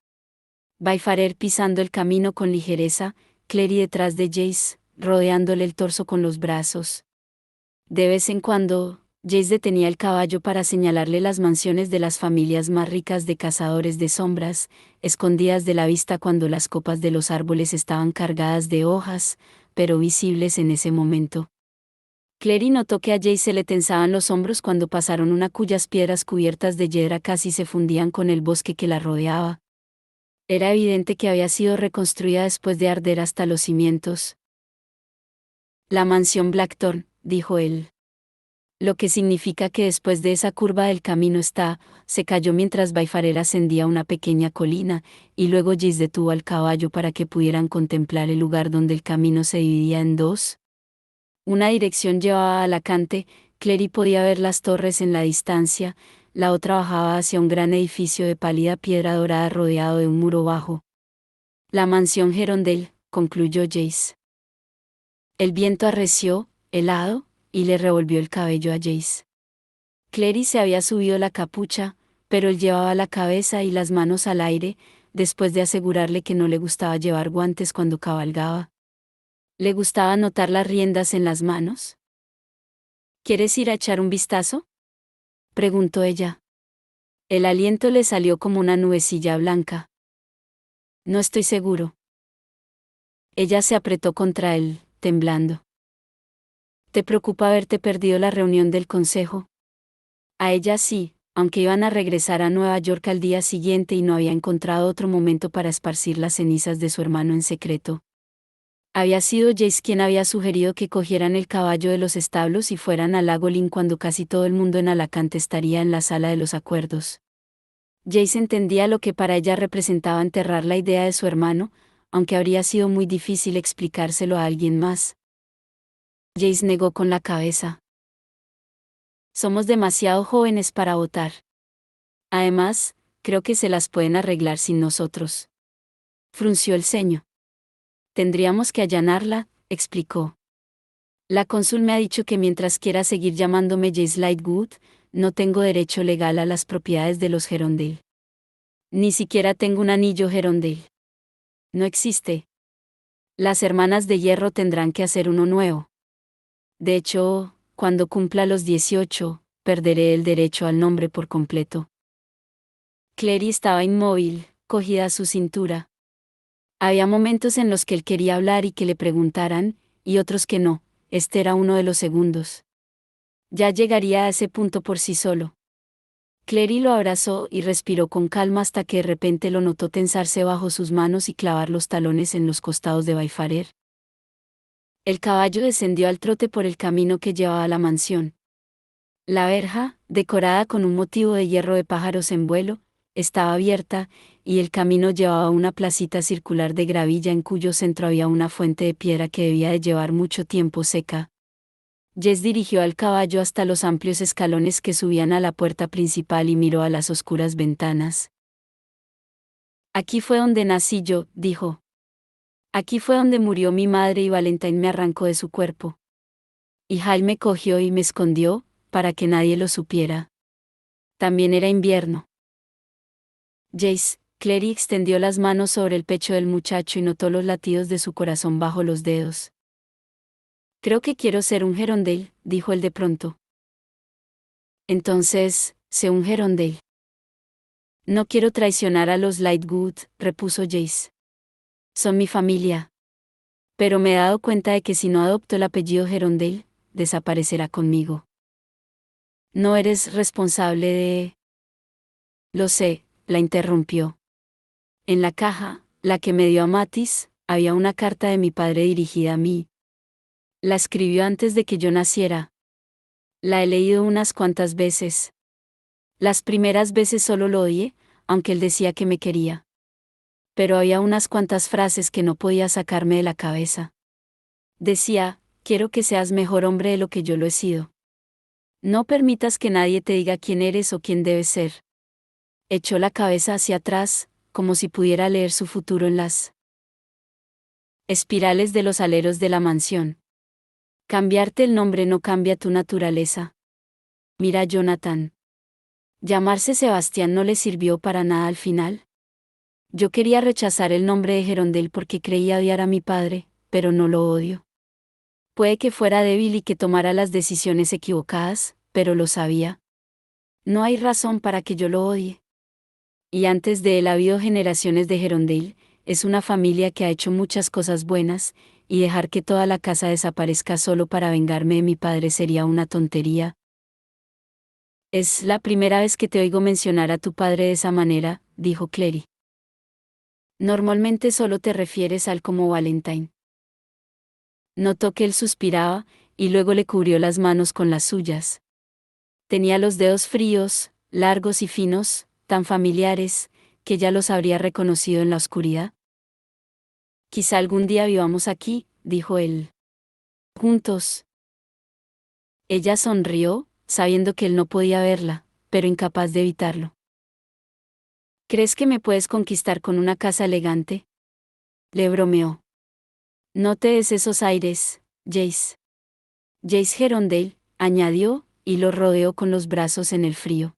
Speaker 1: Baifarer pisando el camino con ligereza, Clary detrás de Jace, rodeándole el torso con los brazos. De vez en cuando, Jace detenía el caballo para señalarle las mansiones de las familias más ricas de cazadores de sombras, escondidas de la vista cuando las copas de los árboles estaban cargadas de hojas, pero visibles en ese momento. Clary notó que a Jace se le tensaban los hombros cuando pasaron una cuyas piedras cubiertas de hiedra casi se fundían con el bosque que la rodeaba. Era evidente que había sido reconstruida después de arder hasta los cimientos. La mansión Blackthorn, dijo él. Lo que significa que después de esa curva del camino se cayó mientras Baifarer ascendía una pequeña colina, y luego Jace detuvo al caballo para que pudieran contemplar el lugar donde el camino se dividía en dos. Una dirección llevaba a Alacante, Clary podía ver las torres en la distancia, la otra bajaba hacia un gran edificio de pálida piedra dorada rodeado de un muro bajo. La mansión Gerondel, concluyó Jace. El viento arreció, helado, y le revolvió el cabello a Jace. Clary se había subido la capucha, pero él llevaba la cabeza y las manos al aire, después de asegurarle que no le gustaba llevar guantes cuando cabalgaba. ¿Le gustaba notar las riendas en las manos? ¿Quieres ir a echar un vistazo?, preguntó ella. El aliento le salió como una nubecilla blanca. No estoy seguro. Ella se apretó contra él, temblando. ¿Te preocupa haberte perdido la reunión del consejo? A ella sí, aunque iban a regresar a Nueva York al día siguiente y no había encontrado otro momento para esparcir las cenizas de su hermano en secreto. Había sido Jace quien había sugerido que cogieran el caballo de los establos y fueran a Lago Lynn cuando casi todo el mundo en Alacante estaría en la sala de los acuerdos. Jace entendía lo que para ella representaba enterrar la idea de su hermano, aunque habría sido muy difícil explicárselo a alguien más. Jace negó con la cabeza. Somos demasiado jóvenes para votar. Además, creo que se las pueden arreglar sin nosotros. Frunció el ceño. Tendríamos que allanarla, explicó. La cónsul me ha dicho que mientras quiera seguir llamándome Jace Lightwood, no tengo derecho legal a las propiedades de los Gerondale. Ni siquiera tengo un anillo Gerondale. No existe. Las hermanas de hierro tendrán que hacer uno nuevo. De hecho, cuando cumpla los 18, perderé el derecho al nombre por completo. Clary estaba inmóvil, cogida a su cintura. Había momentos en los que él quería hablar y que le preguntaran, y otros que no. Este era uno de los segundos. Ya llegaría a ese punto por sí solo. Clary lo abrazó y respiró con calma hasta que de repente lo notó tensarse bajo sus manos y clavar los talones en los costados de Baifarer. El caballo descendió al trote por el camino que llevaba a la mansión. La verja, decorada con un motivo de hierro de pájaros en vuelo, estaba abierta, y el camino llevaba a una placita circular de gravilla en cuyo centro había una fuente de piedra que debía de llevar mucho tiempo seca. Jess dirigió al caballo hasta los amplios escalones que subían a la puerta principal y miró a las oscuras ventanas. Aquí fue donde nací yo, dijo. Aquí fue donde murió mi madre y Valentine me arrancó de su cuerpo. Y Hal me cogió y me escondió, para que nadie lo supiera. También era invierno. Jace, Clary extendió las manos sobre el pecho del muchacho y notó los latidos de su corazón bajo los dedos. Creo que quiero ser un Gerondale, dijo él de pronto. Entonces, sé un Gerondale. No quiero traicionar a los Lightwood, repuso Jace. Son mi familia. Pero me he dado cuenta de que si no adopto el apellido Gerondale, desaparecerá conmigo. No eres responsable de... Lo sé, la interrumpió. En la caja, la que me dio a Matis, había una carta de mi padre dirigida a mí. La escribió antes de que yo naciera. La he leído unas cuantas veces. Las primeras veces solo lo odié, aunque él decía que me quería. Pero había unas cuantas frases que no podía sacarme de la cabeza. Decía, quiero que seas mejor hombre de lo que yo lo he sido. No permitas que nadie te diga quién eres o quién debes ser. Echó la cabeza hacia atrás, como si pudiera leer su futuro en las espirales de los aleros de la mansión. Cambiarte el nombre no cambia tu naturaleza. Mira a Jonathan. Llamarse Sebastián no le sirvió para nada al final. Yo quería rechazar el nombre de Gerondale porque creía odiar a mi padre, pero no lo odio. Puede que fuera débil y que tomara las decisiones equivocadas, pero lo sabía. No hay razón para que yo lo odie. Y antes de él ha habido generaciones de Gerondale, es una familia que ha hecho muchas cosas buenas, y dejar que toda la casa desaparezca solo para vengarme de mi padre sería una tontería. Es la primera vez que te oigo mencionar a tu padre de esa manera, dijo Clary. Normalmente solo te refieres al como Valentine. Notó que él suspiraba, y luego le cubrió las manos con las suyas. Tenía los dedos fríos, largos y finos, tan familiares, que ya los habría reconocido en la oscuridad. Quizá algún día vivamos aquí, dijo él. Juntos. Ella sonrió, sabiendo que él no podía verla, pero incapaz de evitarlo. ¿Crees que me puedes conquistar con una casa elegante? Le bromeó. No te des esos aires, Jace. Jace Gerondale, añadió, y lo rodeó con los brazos en el frío.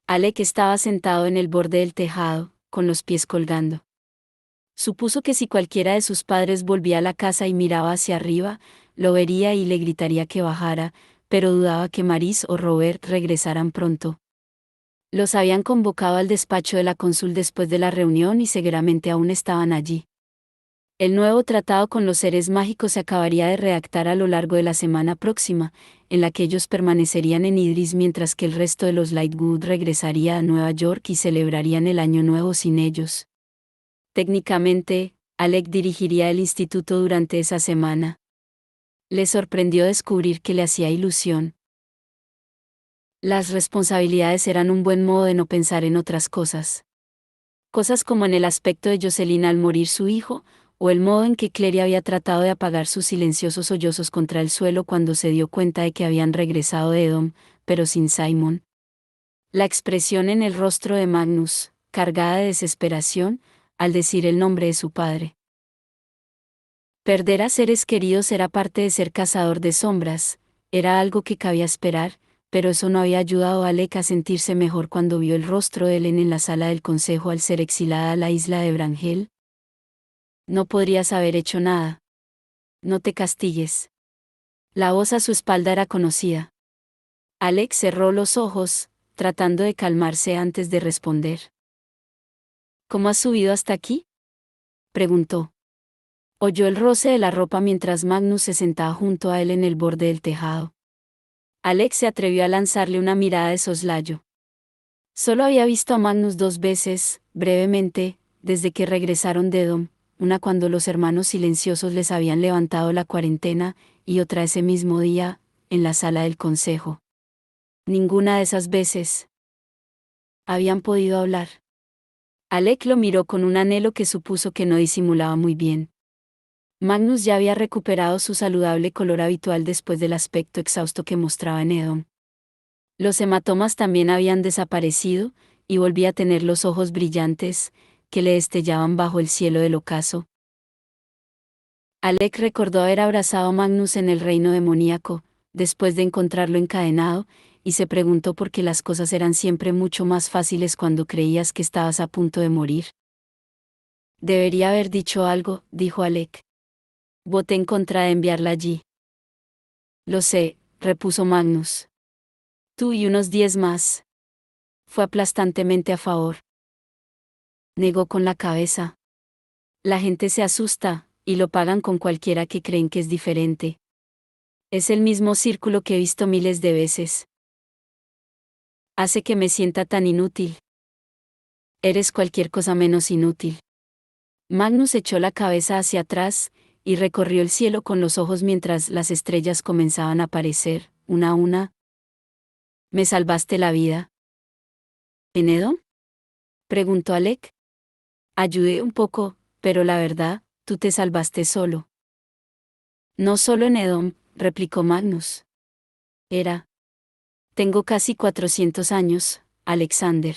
Speaker 1: Alec estaba sentado en el borde del tejado, con los pies colgando. Supuso que si cualquiera de sus padres volvía a la casa y miraba hacia arriba, lo vería y le gritaría que bajara, pero dudaba que Maris o Robert regresaran pronto. Los habían convocado al despacho de la cónsul después de la reunión y seguramente aún estaban allí. El nuevo tratado con los seres mágicos se acabaría de redactar a lo largo de la semana próxima, en la que ellos permanecerían en Idris mientras que el resto de los Lightwood regresaría a Nueva York y celebrarían el Año Nuevo sin ellos. Técnicamente, Alec dirigiría el instituto durante esa semana. Le sorprendió descubrir que le hacía ilusión. Las responsabilidades eran un buen modo de no pensar en otras cosas. Cosas como en el aspecto de Jocelyn al morir su hijo, o el modo en que Clary había tratado de apagar sus silenciosos sollozos contra el suelo cuando se dio cuenta de que habían regresado de Edom, pero sin Simon. La expresión en el rostro de Magnus, cargada de desesperación, al decir el nombre de su padre. Perder a seres queridos era parte de ser cazador de sombras, era algo que cabía esperar, pero eso no había ayudado a Alec a sentirse mejor cuando vio el rostro de Helen en la sala del consejo al ser exilada a la isla de Brangel. No podrías haber hecho nada. No te castigues. La voz a su espalda era conocida. Alec cerró los ojos, tratando de calmarse antes de responder. ¿Cómo has subido hasta aquí? Preguntó. Oyó el roce de la ropa mientras Magnus se sentaba junto a él en el borde del tejado. Alec se atrevió a lanzarle una mirada de soslayo. Solo había visto a Magnus 2 veces, brevemente, desde que regresaron de Edom, una cuando los hermanos silenciosos les habían levantado la cuarentena, y otra ese mismo día, en la sala del consejo. Ninguna de esas veces habían podido hablar. Alec lo miró con un anhelo que supuso que no disimulaba muy bien. Magnus ya había recuperado su saludable color habitual después del aspecto exhausto que mostraba en Edom. Los hematomas también habían desaparecido, y volví a tener los ojos brillantes, que le destellaban bajo el cielo del ocaso. Alec recordó haber abrazado a Magnus en el reino demoníaco, después de encontrarlo encadenado, y se preguntó por qué las cosas eran siempre mucho más fáciles cuando creías que estabas a punto de morir. Debería haber dicho algo, dijo Alec. Voté en contra de enviarla allí. Lo sé, repuso Magnus. Tú y unos 10 más. Fue aplastantemente a favor. Negó con la cabeza. La gente se asusta, y lo pagan con cualquiera que creen que es diferente. Es el mismo círculo que he visto miles de veces. Hace que me sienta tan inútil. Eres cualquier cosa menos inútil. Magnus echó la cabeza hacia atrás, y recorrió el cielo con los ojos mientras las estrellas comenzaban a aparecer, una a una. ¿Me salvaste la vida? ¿En Edom? Preguntó Alec. Ayudé un poco, pero la verdad, tú te salvaste solo. No solo en Edom, replicó Magnus. Tengo casi 400 años, Alexander.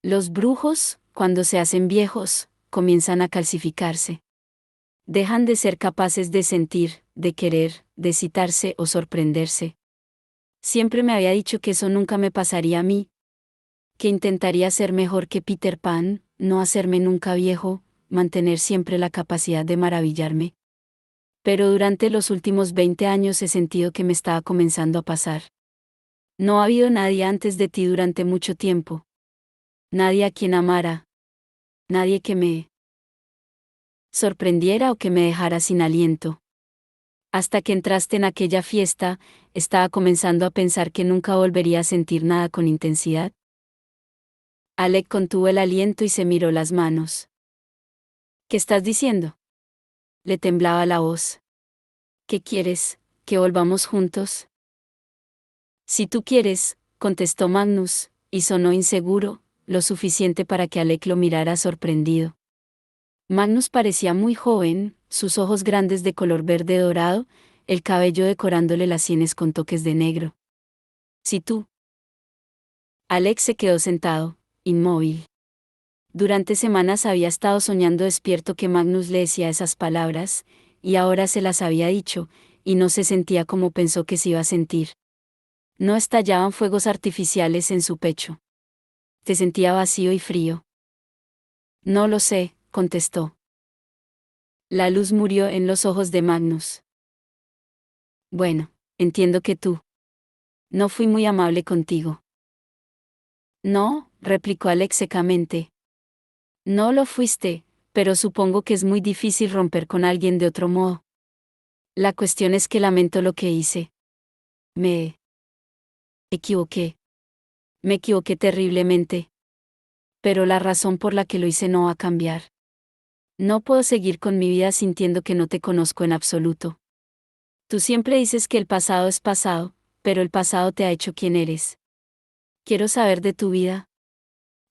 Speaker 1: Los brujos, cuando se hacen viejos, comienzan a calcificarse. Dejan de ser capaces de sentir, de querer, de excitarse o sorprenderse. Siempre me había dicho que eso nunca me pasaría a mí. Que intentaría ser mejor que Peter Pan, no hacerme nunca viejo, mantener siempre la capacidad de maravillarme. Pero durante los últimos 20 años he sentido que me estaba comenzando a pasar. No ha habido nadie antes de ti durante mucho tiempo. Nadie a quien amara. Nadie que me sorprendiera o que me dejara sin aliento. Hasta que entraste en aquella fiesta, estaba comenzando a pensar que nunca volvería a sentir nada con intensidad. Alec contuvo el aliento y se miró las manos. ¿Qué estás diciendo? Le temblaba la voz. ¿Qué quieres? ¿Que volvamos juntos? Si tú quieres, contestó Magnus, y sonó inseguro, lo suficiente para que Alec lo mirara sorprendido. Magnus parecía muy joven, sus ojos grandes de color verde dorado, el cabello decorándole las sienes con toques de negro. Si tú. Alec se quedó sentado, inmóvil. Durante semanas había estado soñando despierto que Magnus le decía esas palabras, y ahora se las había dicho, y no se sentía como pensó que se iba a sentir. No estallaban fuegos artificiales en su pecho. Se sentía vacío y frío. No lo sé, contestó. La luz murió en los ojos de Magnus. Bueno, entiendo que tú. No fui muy amable contigo. No, replicó Alex secamente. No lo fuiste, pero supongo que es muy difícil romper con alguien de otro modo. La cuestión es que lamento lo que hice. Me equivoqué. Me equivoqué terriblemente. Pero la razón por la que lo hice no va a cambiar. No puedo seguir con mi vida sintiendo que no te conozco en absoluto. Tú siempre dices que el pasado es pasado, pero el pasado te ha hecho quien eres. Quiero saber de tu vida.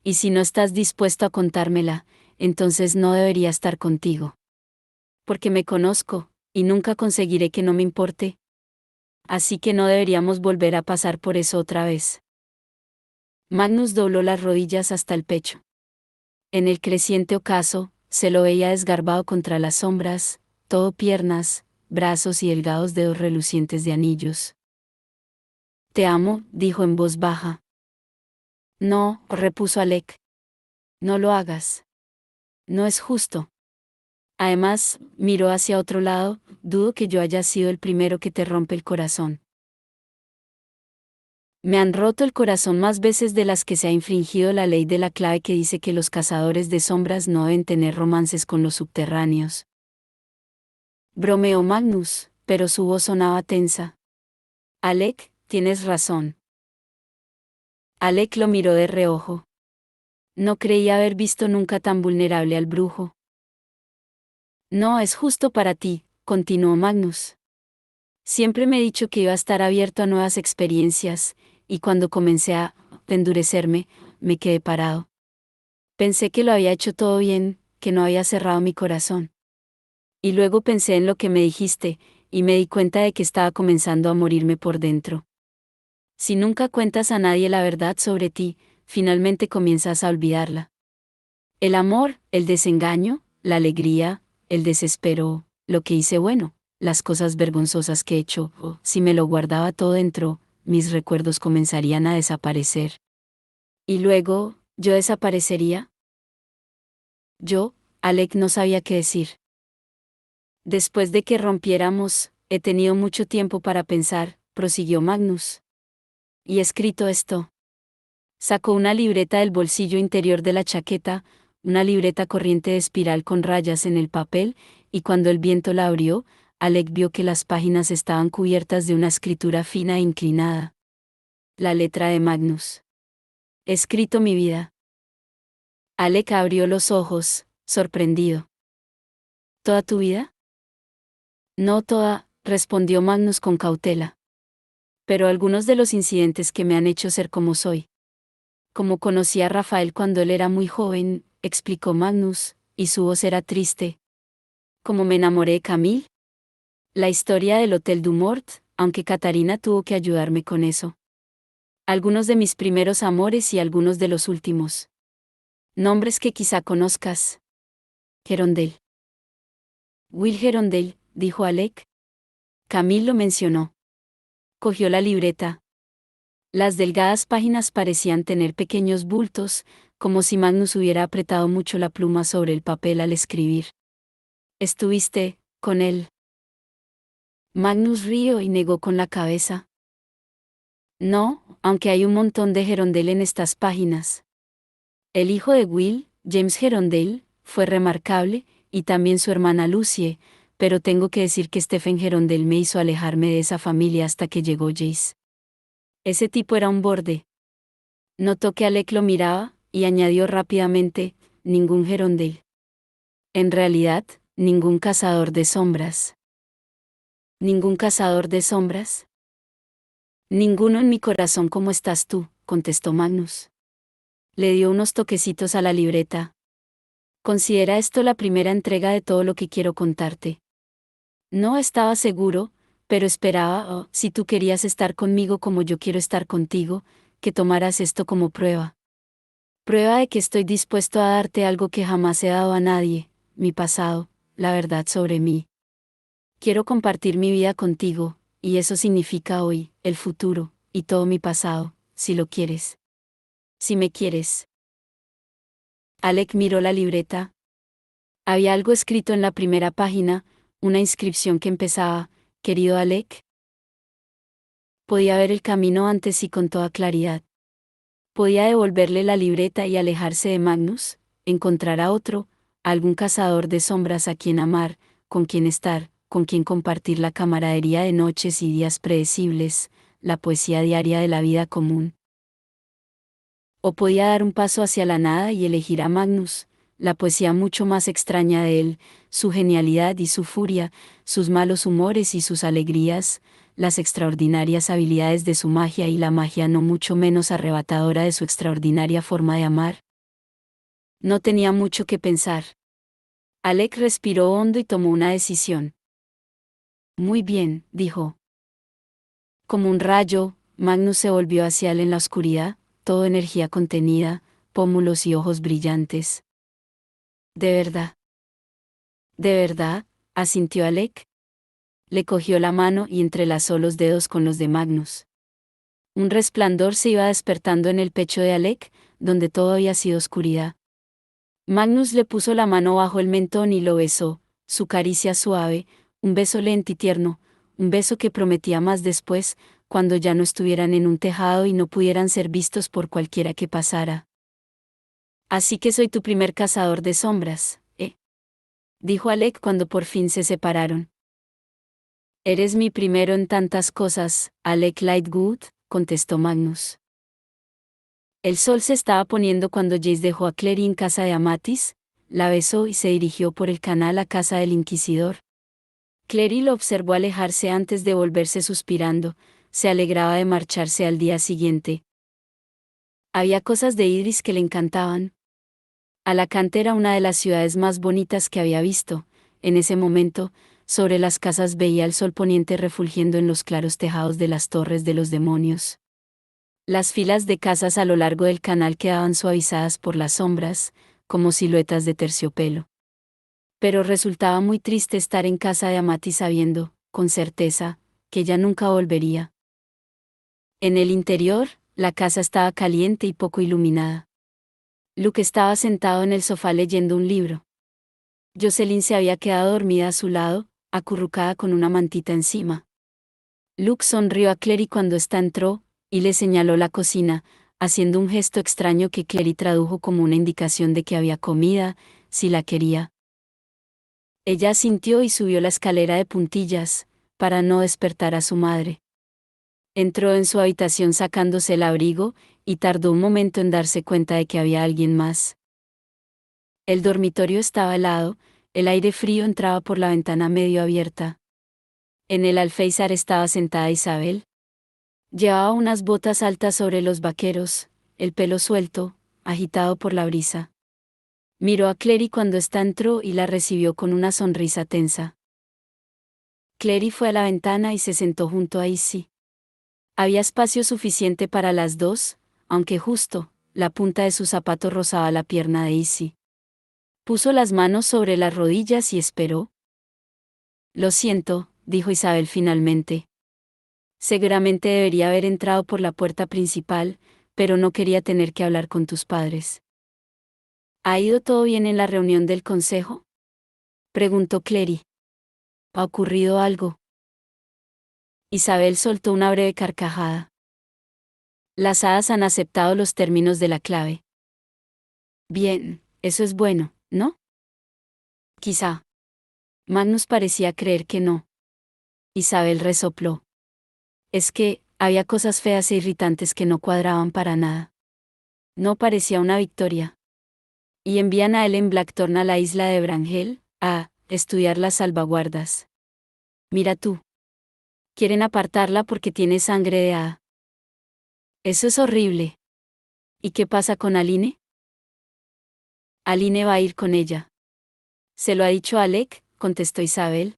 Speaker 1: Y si no estás dispuesto a contármela, entonces no debería estar contigo. Porque me conozco, y nunca conseguiré que no me importe. Así que no deberíamos volver a pasar por eso otra vez. Magnus dobló las rodillas hasta el pecho. En el creciente ocaso, se lo veía desgarbado contra las sombras, todo piernas, brazos y delgados dedos relucientes de anillos. Te amo, dijo en voz baja. No, repuso Alec. No lo hagas. No es justo. Además, miró hacia otro lado, dudo que yo haya sido el primero que te rompe el corazón. Me han roto el corazón más veces de las que se ha infringido la ley de la clave que dice que los cazadores de sombras no deben tener romances con los subterráneos. Bromeó Magnus, pero su voz sonaba tensa. Alec, tienes razón. Alec lo miró de reojo. No creía haber visto nunca tan vulnerable al brujo. No es justo para ti, continuó Magnus. Siempre me he dicho que iba a estar abierto a nuevas experiencias, y cuando comencé a endurecerme, me quedé parado. Pensé que lo había hecho todo bien, que no había cerrado mi corazón. Y luego pensé en lo que me dijiste, y me di cuenta de que estaba comenzando a morirme por dentro. Si nunca cuentas a nadie la verdad sobre ti, finalmente comienzas a olvidarla. El amor, el desengaño, la alegría, el desespero, lo que hice bueno, las cosas vergonzosas que he hecho, si me lo guardaba todo dentro, mis recuerdos comenzarían a desaparecer. Y luego, ¿yo desaparecería? Yo, Alec no sabía qué decir. Después de que rompiéramos, he tenido mucho tiempo para pensar, prosiguió Magnus. Y he escrito esto. Sacó una libreta del bolsillo interior de la chaqueta, una libreta corriente de espiral con rayas en el papel, y cuando el viento la abrió, Alec vio que las páginas estaban cubiertas de una escritura fina e inclinada. La letra de Magnus. He escrito mi vida. Alec abrió los ojos, sorprendido. ¿Toda tu vida? No toda, respondió Magnus con cautela. Pero algunos de los incidentes que me han hecho ser como soy. Como conocí a Rafael cuando él era muy joven, explicó Magnus, y su voz era triste. Como me enamoré de Camille. La historia del Hotel du Mort, aunque Catarina tuvo que ayudarme con eso. Algunos de mis primeros amores y algunos de los últimos. Nombres que quizá conozcas. Gerondel. Will Gerondel, dijo Alec. Camille lo mencionó. Cogió la libreta. Las delgadas páginas parecían tener pequeños bultos, como si Magnus hubiera apretado mucho la pluma sobre el papel al escribir. ¿Estuviste con él? Magnus rió y negó con la cabeza. No, aunque hay un montón de Gerondale en estas páginas. El hijo de Will, James Gerondale, fue remarcable, y también su hermana Lucie, pero tengo que decir que Stephen Gerondale me hizo alejarme de esa familia hasta que llegó Jace. Ese tipo era un borde. Notó que Alec lo miraba, y añadió rápidamente, ningún Gerondale. En realidad, ningún cazador de sombras. ¿Ningún cazador de sombras? Ninguno en mi corazón como estás tú, contestó Magnus. Le dio unos toquecitos a la libreta. Considera esto la primera entrega de todo lo que quiero contarte. No estaba seguro, pero esperaba, si tú querías estar conmigo como yo quiero estar contigo, que tomaras esto como prueba. Prueba de que estoy dispuesto a darte algo que jamás he dado a nadie, mi pasado, la verdad sobre mí. Quiero compartir mi vida contigo, y eso significa hoy, el futuro, y todo mi pasado, si lo quieres. Si me quieres. Alec miró la libreta. Había algo escrito en la primera página, una inscripción que empezaba, querido Alec. Podía ver el camino antes y con toda claridad. Podía devolverle la libreta y alejarse de Magnus, encontrar a otro, algún cazador de sombras a quien amar, con quien estar, con quien compartir la camaradería de noches y días predecibles, la poesía diaria de la vida común. O podía dar un paso hacia la nada y elegir a Magnus, la poesía mucho más extraña de él, su genialidad y su furia, sus malos humores y sus alegrías, las extraordinarias habilidades de su magia y la magia no mucho menos arrebatadora de su extraordinaria forma de amar. No tenía mucho que pensar. Alec respiró hondo y tomó una decisión. Muy bien, dijo. Como un rayo, Magnus se volvió hacia él en la oscuridad, todo energía contenida, pómulos y ojos brillantes. ¿De verdad? ¿De verdad?, asintió Alec. Le cogió la mano y entrelazó los dedos con los de Magnus. Un resplandor se iba despertando en el pecho de Alec, donde todo había sido oscuridad. Magnus le puso la mano bajo el mentón y lo besó, su caricia suave, un beso lento y tierno, un beso que prometía más después, cuando ya no estuvieran en un tejado y no pudieran ser vistos por cualquiera que pasara. Así que soy tu primer cazador de sombras, dijo Alec cuando por fin se separaron. Eres mi primero en tantas cosas, Alec Lightwood, contestó Magnus. El sol se estaba poniendo cuando Jace dejó a Clary en casa de Amatis, la besó y se dirigió por el canal a casa del inquisidor. Clary lo observó alejarse antes de volverse suspirando, se alegraba de marcharse al día siguiente. Había cosas de Idris que le encantaban. Alacante era una de las ciudades más bonitas que había visto. En ese momento, sobre las casas veía el sol poniente refulgiendo en los claros tejados de las torres de los demonios. Las filas de casas a lo largo del canal quedaban suavizadas por las sombras, como siluetas de terciopelo. Pero resultaba muy triste estar en casa de Amati sabiendo, con certeza, que ella nunca volvería. En el interior, la casa estaba caliente y poco iluminada. Luke estaba sentado en el sofá leyendo un libro. Jocelyn se había quedado dormida a su lado, acurrucada con una mantita encima. Luke sonrió a Clary cuando ésta entró, y le señaló la cocina, haciendo un gesto extraño que Clary tradujo como una indicación de que había comida, si la quería. Ella asintió y subió la escalera de puntillas, para no despertar a su madre. Entró en su habitación sacándose el abrigo, y tardó un momento en darse cuenta de que había alguien más. El dormitorio estaba helado, el aire frío entraba por la ventana medio abierta. En el alféizar estaba sentada Isabel. Llevaba unas botas altas sobre los vaqueros, el pelo suelto, agitado por la brisa. Miró a Clary cuando ésta entró y la recibió con una sonrisa tensa. Clary fue a la ventana y se sentó junto a Izzy. Había espacio suficiente para las dos, aunque justo, la punta de su zapato rozaba la pierna de Izzy. Puso las manos sobre las rodillas y esperó. Lo siento, dijo Isabel finalmente. Seguramente debería haber entrado por la puerta principal, pero no quería tener que hablar con tus padres. ¿Ha ido todo bien en la reunión del consejo?, preguntó Clary. ¿Ha ocurrido algo? Isabel soltó una breve carcajada. Las hadas han aceptado los términos de la clave. Bien, eso es bueno, ¿no? Quizá. Magnus parecía creer que no. Isabel resopló. Es que, había cosas feas e irritantes que no cuadraban para nada. No parecía una victoria. Y envían a Ellen Blackthorne a la isla de Brangel, a estudiar las salvaguardas. Mira tú. Quieren apartarla porque tiene sangre de hada. Eso es horrible. ¿Y qué pasa con Aline? Aline va a ir con ella. ¿Se lo ha dicho a Alec?, contestó Isabel.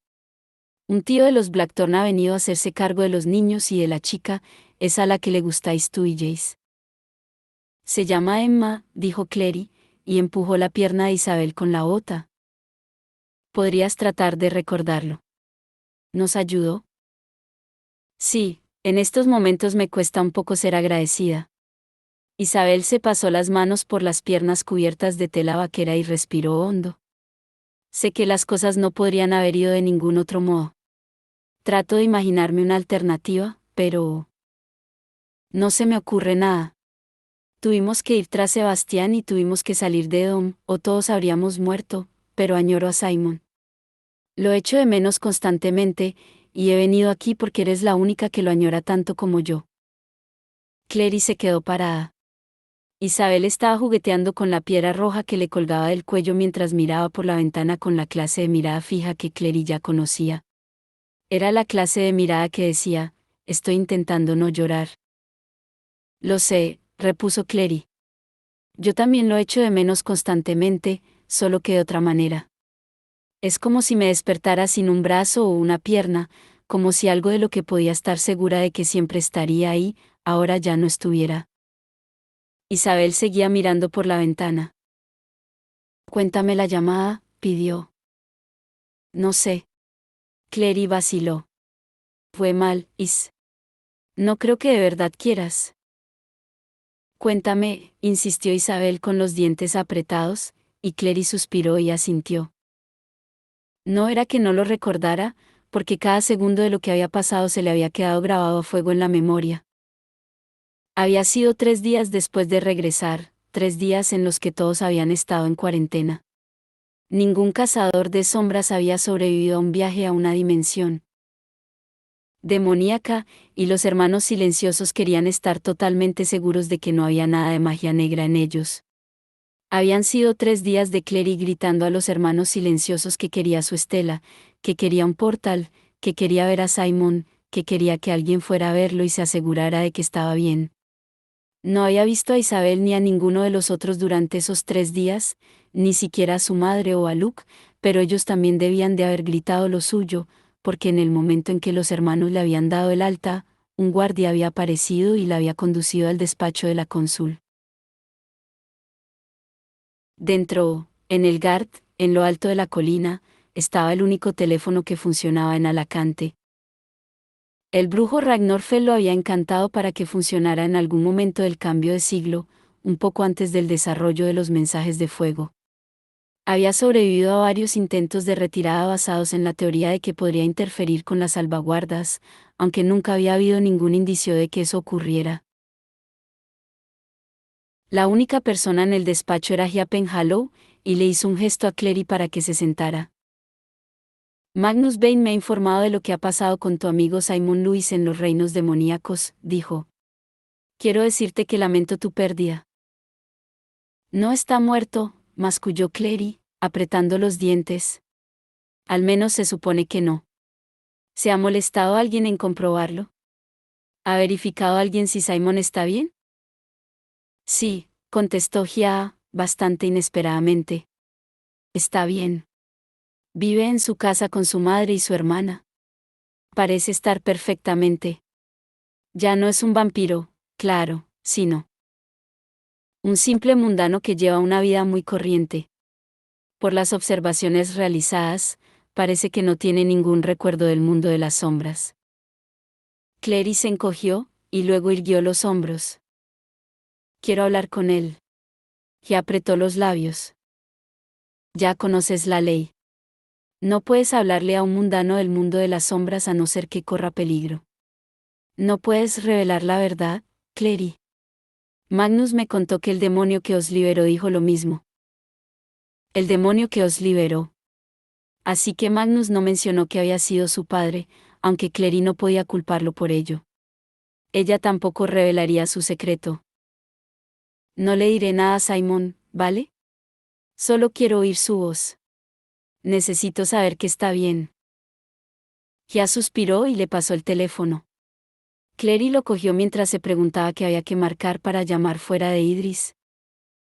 Speaker 1: Un tío de los Blackthorne ha venido a hacerse cargo de los niños y de la chica, es a la que le gustáis tú y Jace. Se llama Emma, dijo Clary, y empujó la pierna de Isabel con la bota. Podrías tratar de recordarlo. ¿Nos ayudó? Sí, en estos momentos me cuesta un poco ser agradecida. Isabel se pasó las manos por las piernas cubiertas de tela vaquera y respiró hondo. Sé que las cosas no podrían haber ido de ningún otro modo. Trato de imaginarme una alternativa, pero no se me ocurre nada. Tuvimos que ir tras Sebastián y tuvimos que salir de Dom, o todos habríamos muerto, pero añoro a Simon. Lo echo de menos constantemente, y he venido aquí porque eres la única que lo añora tanto como yo. Clary se quedó parada. Isabel estaba jugueteando con la piedra roja que le colgaba del cuello mientras miraba por la ventana con la clase de mirada fija que Clary ya conocía. Era la clase de mirada que decía, estoy intentando no llorar. Lo sé, repuso Clary. Yo también lo echo de menos constantemente, solo que de otra manera. Es como si me despertara sin un brazo o una pierna, como si algo de lo que podía estar segura de que siempre estaría ahí, ahora ya no estuviera. Isabel seguía mirando por la ventana. Cuéntame la llamada, pidió. No sé. Clary vaciló. Fue mal, Is. No creo que de verdad quieras. Cuéntame, insistió Isabel con los dientes apretados, y Clary suspiró y asintió. No era que no lo recordara, porque cada segundo de lo que había pasado se le había quedado grabado a fuego en la memoria. Había sido 3 días después de regresar, 3 días en los que todos habían estado en cuarentena. Ningún cazador de sombras había sobrevivido a un viaje a una dimensión demoníaca, y los hermanos silenciosos querían estar totalmente seguros de que no había nada de magia negra en ellos. Habían sido 3 días de Clary gritando a los hermanos silenciosos que quería su Estela, que quería un portal, que quería ver a Simon, que quería que alguien fuera a verlo y se asegurara de que estaba bien. No había visto a Isabel ni a ninguno de los otros durante esos 3 días, ni siquiera a su madre o a Luke, pero ellos también debían de haber gritado lo suyo, porque en el momento en que los hermanos le habían dado el alta, un guardia había aparecido y la había conducido al despacho de la cónsul. Dentro, en el Gard, en lo alto de la colina, estaba el único teléfono que funcionaba en Alacante. El brujo Ragnarfell lo había encantado para que funcionara en algún momento del cambio de siglo, un poco antes del desarrollo de los mensajes de fuego. Había sobrevivido a varios intentos de retirada basados en la teoría de que podría interferir con las salvaguardas, aunque nunca había habido ningún indicio de que eso ocurriera. La única persona en el despacho era Hyapen Hallow, y le hizo un gesto a Clary para que se sentara. Magnus Bane me ha informado de lo que ha pasado con tu amigo Simon Lewis en los reinos demoníacos, dijo. Quiero decirte que lamento tu pérdida. No está muerto, masculló Clary, apretando los dientes. Al menos se supone que no. ¿Se ha molestado alguien en comprobarlo? ¿Ha verificado alguien si Simon está bien? Sí, contestó Hya, bastante inesperadamente. Está bien. Vive en su casa con su madre y su hermana. Parece estar perfectamente. Ya no es un vampiro, claro, sino un simple mundano que lleva una vida muy corriente. Por las observaciones realizadas, parece que no tiene ningún recuerdo del mundo de las sombras. Clary se encogió, y luego irguió los hombros. Quiero hablar con él. Y apretó los labios. Ya conoces la ley. No puedes hablarle a un mundano del mundo de las sombras a no ser que corra peligro. No puedes revelar la verdad, Clary. Magnus me contó que el demonio que os liberó dijo lo mismo. El demonio que os liberó. Así que Magnus no mencionó que había sido su padre, aunque Clary no podía culparlo por ello. Ella tampoco revelaría su secreto. No le diré nada a Simon, ¿vale? Solo quiero oír su voz. Necesito saber que está bien. Ya suspiró y le pasó el teléfono. Clary lo cogió mientras se preguntaba qué había que marcar para llamar fuera de Idris.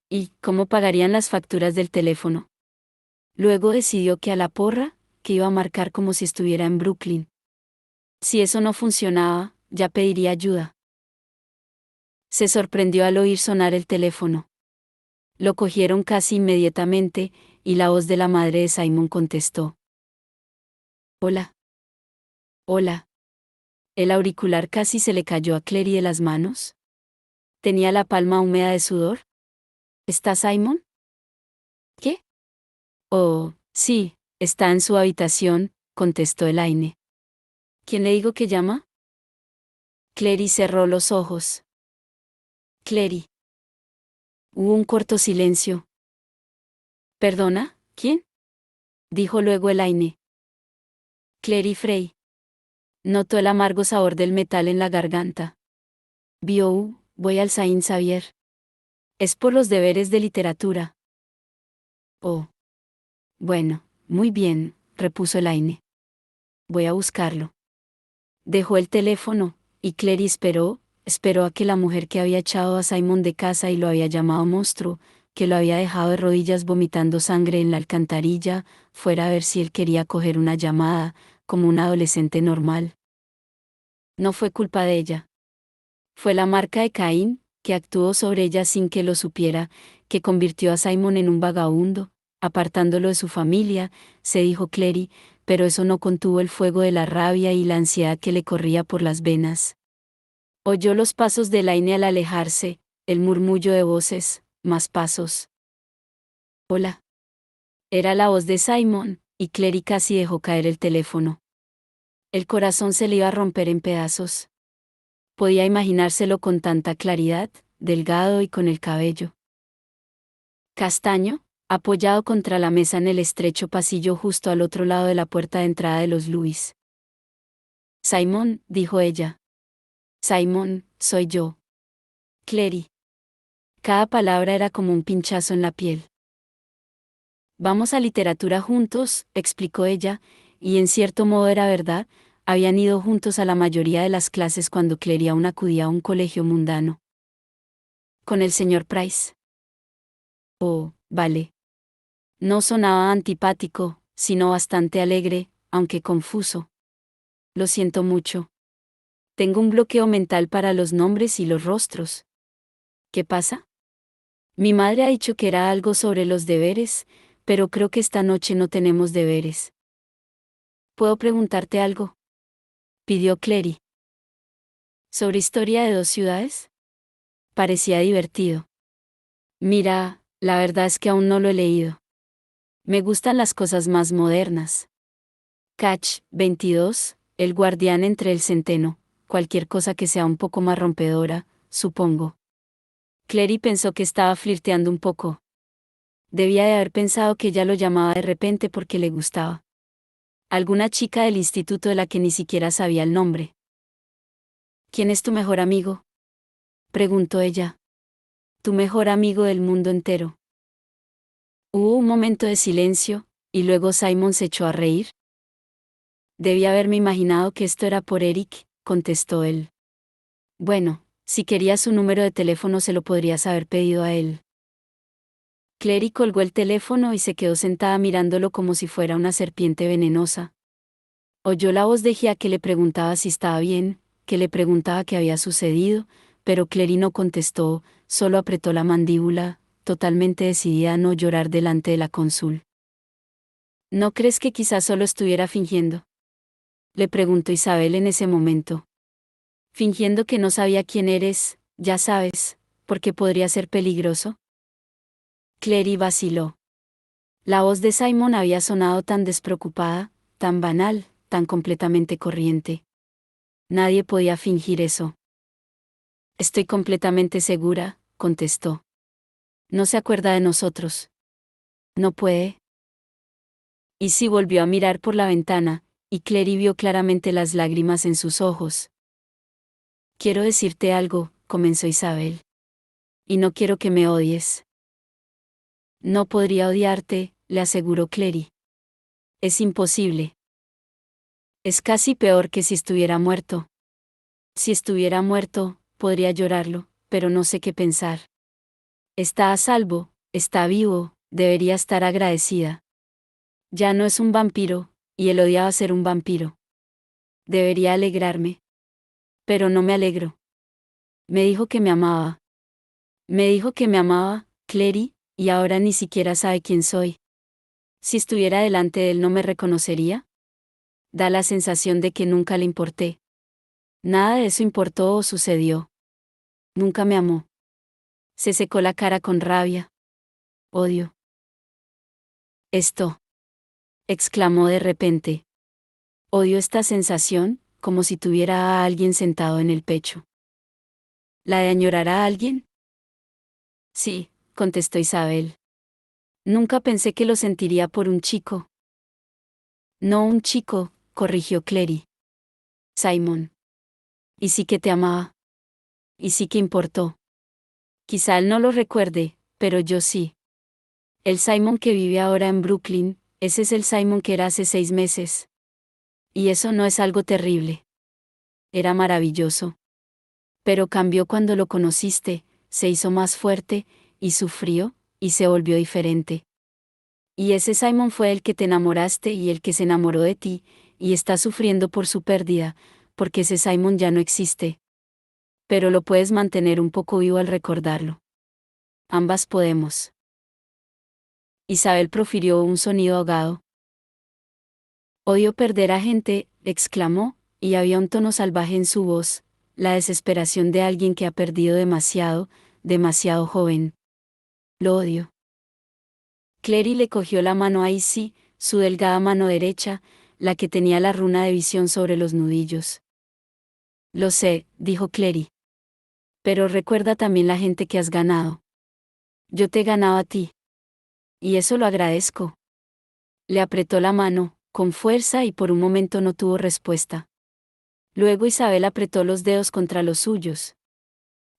Speaker 1: ¿Y cómo pagarían las facturas del teléfono? Luego decidió que a la porra, que iba a marcar como si estuviera en Brooklyn. Si eso no funcionaba, ya pediría ayuda. Se sorprendió al oír sonar el teléfono. Lo cogieron casi inmediatamente, y la voz de la madre de Simon contestó. Hola. Hola. El auricular casi se le cayó a Clary de las manos. Tenía la palma húmeda de sudor. ¿Está Simon? ¿Qué? Oh, sí, está en su habitación, contestó Elaine. ¿Quién le digo que llama? Clary cerró los ojos. Clary. Hubo un corto silencio. ¿Perdona? ¿Quién? Dijo luego Elaine. Clary Frey. Notó el amargo sabor del metal en la garganta. Voy al Saint Xavier. Es por los deberes de literatura. Oh. Bueno, muy bien, repuso Elaine. Voy a buscarlo. Dejó el teléfono, y Clary esperó a que la mujer que había echado a Simon de casa y lo había llamado monstruo, que lo había dejado de rodillas vomitando sangre en la alcantarilla, fuera a ver si él quería coger una llamada, como un adolescente normal. No fue culpa de ella. Fue la marca de Caín, que actuó sobre ella sin que lo supiera, que convirtió a Simon en un vagabundo, apartándolo de su familia, se dijo Clary, pero eso no contuvo el fuego de la rabia y la ansiedad que le corría por las venas. Oyó los pasos de Elaine al alejarse, el murmullo de voces, más pasos. Hola. Era la voz de Simon, y Clary casi dejó caer el teléfono. El corazón se le iba a romper en pedazos. Podía imaginárselo con tanta claridad, delgado y con el cabello castaño, apoyado contra la mesa en el estrecho pasillo justo al otro lado de la puerta de entrada de los Lewis. Simon, dijo ella. Simon, soy yo. Clary. Cada palabra era como un pinchazo en la piel. Vamos a literatura juntos, explicó ella, y en cierto modo era verdad, habían ido juntos a la mayoría de las clases cuando Clary aún acudía a un colegio mundano. Con el señor Price. Oh, vale. No sonaba antipático, sino bastante alegre, aunque confuso. Lo siento mucho. Tengo un bloqueo mental para los nombres y los rostros. ¿Qué pasa? Mi madre ha dicho que era algo sobre los deberes, pero creo que esta noche no tenemos deberes. ¿Puedo preguntarte algo?, pidió Clary. ¿Sobre historia de dos ciudades? Parecía divertido. Mira, la verdad es que aún no lo he leído. Me gustan las cosas más modernas. Catch, 22, El guardián entre el centeno, cualquier cosa que sea un poco más rompedora, supongo. Clary pensó que estaba flirteando un poco. Debía de haber pensado que ella lo llamaba de repente porque le gustaba. Alguna chica del instituto de la que ni siquiera sabía el nombre. ¿Quién es tu mejor amigo?, preguntó ella. Tu mejor amigo del mundo entero. Hubo un momento de silencio, y luego Simon se echó a reír. Debí haberme imaginado que esto era por Eric, contestó él. Bueno, si querías su número de teléfono se lo podrías haber pedido a él. Clary colgó el teléfono y se quedó sentada mirándolo como si fuera una serpiente venenosa. Oyó la voz de Gia que le preguntaba si estaba bien, que le preguntaba qué había sucedido, pero Clary no contestó, solo apretó la mandíbula, totalmente decidida a no llorar delante de la cónsul. ¿No crees que quizás solo estuviera fingiendo?, le preguntó Isabel en ese momento. Fingiendo que no sabía quién eres, ya sabes, porque podría ser peligroso. Clary vaciló. La voz de Simon había sonado tan despreocupada, tan banal, tan completamente corriente. Nadie podía fingir eso. Estoy completamente segura, contestó. No se acuerda de nosotros. No puede. Y sí volvió a mirar por la ventana, y Clary vio claramente las lágrimas en sus ojos. Quiero decirte algo, comenzó Isabel. Y no quiero que me odies. No podría odiarte, le aseguró Clary. Es imposible. Es casi peor que si estuviera muerto. Si estuviera muerto, podría llorarlo, pero no sé qué pensar. Está a salvo, está vivo, debería estar agradecida. Ya no es un vampiro, y él odiaba ser un vampiro. Debería alegrarme. Pero no me alegro. Me dijo que me amaba. Me dijo que me amaba, Clary, y ahora ni siquiera sabe quién soy. Si estuviera delante de él no me reconocería. Da la sensación de que nunca le importé. Nada de eso importó o sucedió. Nunca me amó. Se secó la cara con rabia. Odio. Esto, exclamó de repente. Odio esta sensación, como si tuviera a alguien sentado en el pecho. ¿La de añorar a alguien? Sí, contestó Isabel. Nunca pensé que lo sentiría por un chico. No un chico, corrigió Clary. Simon. Y sí que te amaba. Y sí que importó. Quizá él no lo recuerde, pero yo sí. El Simon que vive ahora en Brooklyn, ese es el Simon que era hace 6 meses. Y eso no es algo terrible. Era maravilloso. Pero cambió cuando lo conociste, se hizo más fuerte, y sufrió, y se volvió diferente. Y ese Simon fue el que te enamoraste y el que se enamoró de ti, y está sufriendo por su pérdida, porque ese Simon ya no existe. Pero lo puedes mantener un poco vivo al recordarlo. Ambas podemos. Isabel profirió un sonido ahogado. Odio perder a gente, exclamó, y había un tono salvaje en su voz, la desesperación de alguien que ha perdido demasiado, demasiado joven. Lo odio. Clary le cogió la mano a Izzy, su delgada mano derecha, la que tenía la runa de visión sobre los nudillos. Lo sé, dijo Clary. Pero recuerda también la gente que has ganado. Yo te he ganado a ti. Y eso lo agradezco. Le apretó la mano, con fuerza y por un momento no tuvo respuesta. Luego Isabel apretó los dedos contra los suyos.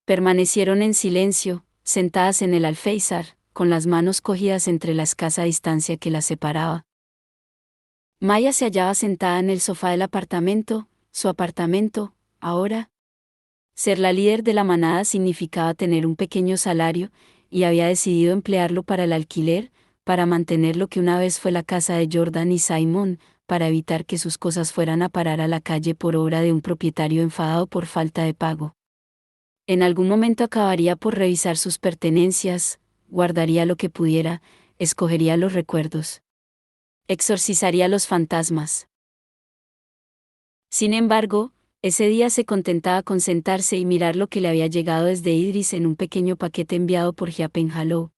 Speaker 1: Permanecieron en silencio, sentadas en el alféizar, con las manos cogidas entre la escasa distancia que las separaba. Maya se hallaba sentada en el sofá del apartamento, su apartamento, ahora. Ser la líder de la manada significaba tener un pequeño salario, y había decidido emplearlo para el alquiler, para mantener lo que una vez fue la casa de Jordan y Simon, para evitar que sus cosas fueran a parar a la calle por obra de un propietario enfadado por falta de pago. En algún momento acabaría por revisar sus pertenencias, guardaría lo que pudiera, escogería los recuerdos. Exorcizaría los fantasmas. Sin embargo, ese día se contentaba con sentarse y mirar lo que le había llegado desde Idris en un pequeño paquete enviado por Japan Halo.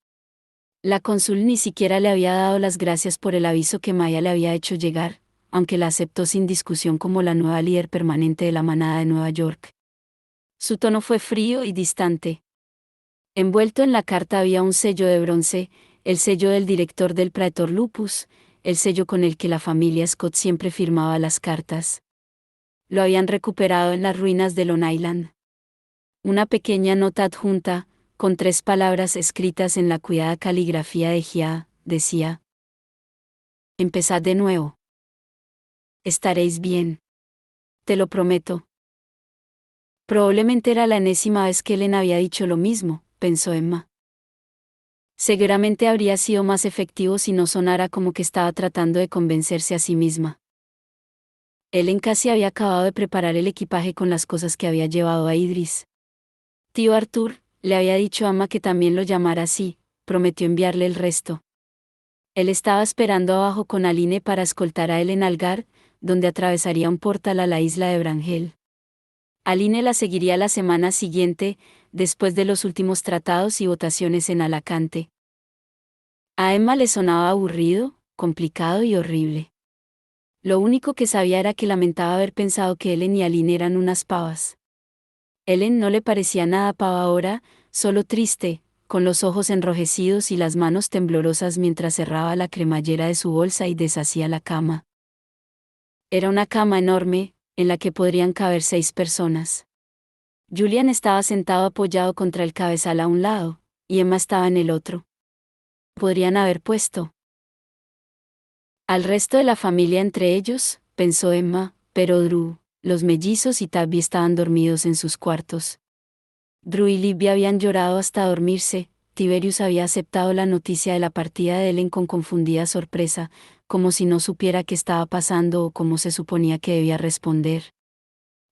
Speaker 1: La cónsul ni siquiera le había dado las gracias por el aviso que Maya le había hecho llegar, aunque la aceptó sin discusión como la nueva líder permanente de la manada de Nueva York. Su tono fue frío y distante. Envuelto en la carta había un sello de bronce, el sello del director del Praetor Lupus, el sello con el que la familia Scott siempre firmaba las cartas. Lo habían recuperado en las ruinas de Long Island. Una pequeña nota adjunta, con 3 palabras escritas en la cuidada caligrafía de Gia, decía: empezad de nuevo. Estaréis bien. Te lo prometo. Probablemente era la enésima vez que Ellen había dicho lo mismo, pensó Emma. Seguramente habría sido más efectivo si no sonara como que estaba tratando de convencerse a sí misma. Ellen casi había acabado de preparar el equipaje con las cosas que había llevado a Idris. Tío Arthur le había dicho a Emma que también lo llamara así, prometió enviarle el resto. Él estaba esperando abajo con Aline para escoltar a Ellen al Algar, donde atravesaría un portal a la isla de Brangel. Aline la seguiría la semana siguiente, después de los últimos tratados y votaciones en Alacante. A Emma le sonaba aburrido, complicado y horrible. Lo único que sabía era que lamentaba haber pensado que Ellen y Aline eran unas pavas. Ellen no le parecía nada pava ahora, solo triste, con los ojos enrojecidos y las manos temblorosas mientras cerraba la cremallera de su bolsa y deshacía la cama. Era una cama enorme, en la que podrían caber 6 personas. Julian estaba sentado apoyado contra el cabezal a un lado, y Emma estaba en el otro. Podrían haber puesto al resto de la familia entre ellos, pensó Emma, pero Drew, los mellizos y Tabby estaban dormidos en sus cuartos. Drew y Libby habían llorado hasta dormirse. Tiberius había aceptado la noticia de la partida de Ellen con confundida sorpresa, como si no supiera qué estaba pasando o cómo se suponía que debía responder.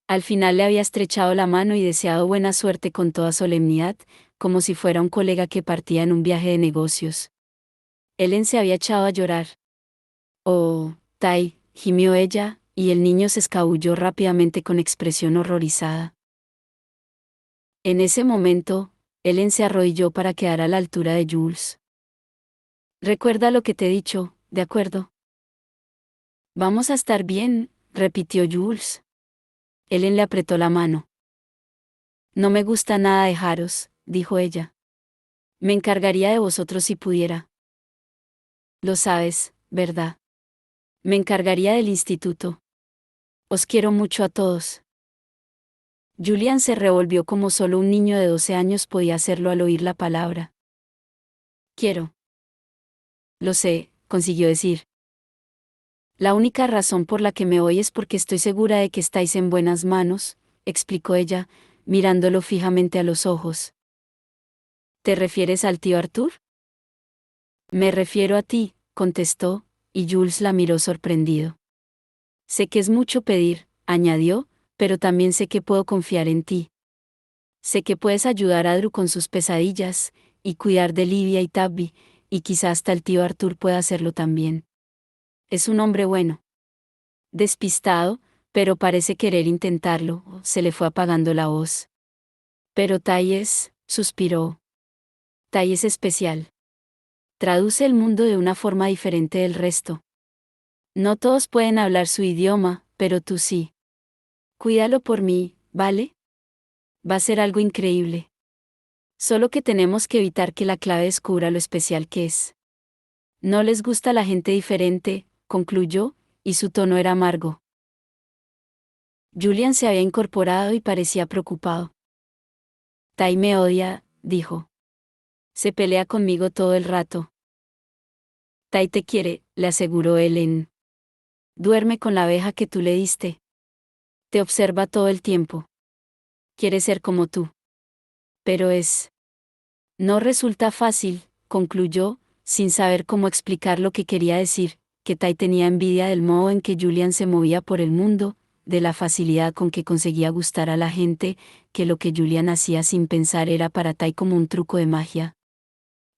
Speaker 1: Al final le había estrechado la mano y deseado buena suerte con toda solemnidad, como si fuera un colega que partía en un viaje de negocios. Ellen se había echado a llorar. «Oh, Tai», gimió ella, y el niño se escabulló rápidamente con expresión horrorizada. En ese momento, Ellen se arrodilló para quedar a la altura de Jules. «Recuerda lo que te he dicho, ¿de acuerdo?» «Vamos a estar bien», repitió Jules. Ellen le apretó la mano. «No me gusta nada dejaros», dijo ella. «Me encargaría de vosotros si pudiera». «Lo sabes, ¿verdad? Me encargaría del instituto. Os quiero mucho a todos». Julian se revolvió como solo un niño de 12 años podía hacerlo al oír la palabra. «Quiero». «Lo sé», consiguió decir. «La única razón por la que me voy es porque estoy segura de que estáis en buenas manos», explicó ella, mirándolo fijamente a los ojos. «¿Te refieres al tío Arthur?» «Me refiero a ti», contestó, y Jules la miró sorprendido. «Sé que es mucho pedir», añadió, «pero también sé que puedo confiar en ti. Sé que puedes ayudar a Drew con sus pesadillas, y cuidar de Livia y Tabby, y quizá hasta el tío Arthur pueda hacerlo también. Es un hombre bueno. Despistado, pero parece querer intentarlo», se le fue apagando la voz. «Pero Thais», suspiró. «Tai es especial. Traduce el mundo de una forma diferente del resto. No todos pueden hablar su idioma, pero tú sí. Cuídalo por mí, ¿vale? Va a ser algo increíble. Solo que tenemos que evitar que la clave descubra lo especial que es». «No les gusta la gente diferente», concluyó, y su tono era amargo. Julian se había incorporado y parecía preocupado. «Tai me odia», dijo. «Se pelea conmigo todo el rato». «Tai te quiere», le aseguró Ellen. «Duerme con la abeja que tú le diste. Te observa todo el tiempo. Quiere ser como tú. Pero no resulta fácil», concluyó, sin saber cómo explicar lo que quería decir. que Tai tenía envidia del modo en que Julian se movía por el mundo, de la facilidad con que conseguía gustar a la gente, que lo que Julian hacía sin pensar era para Tai como un truco de magia.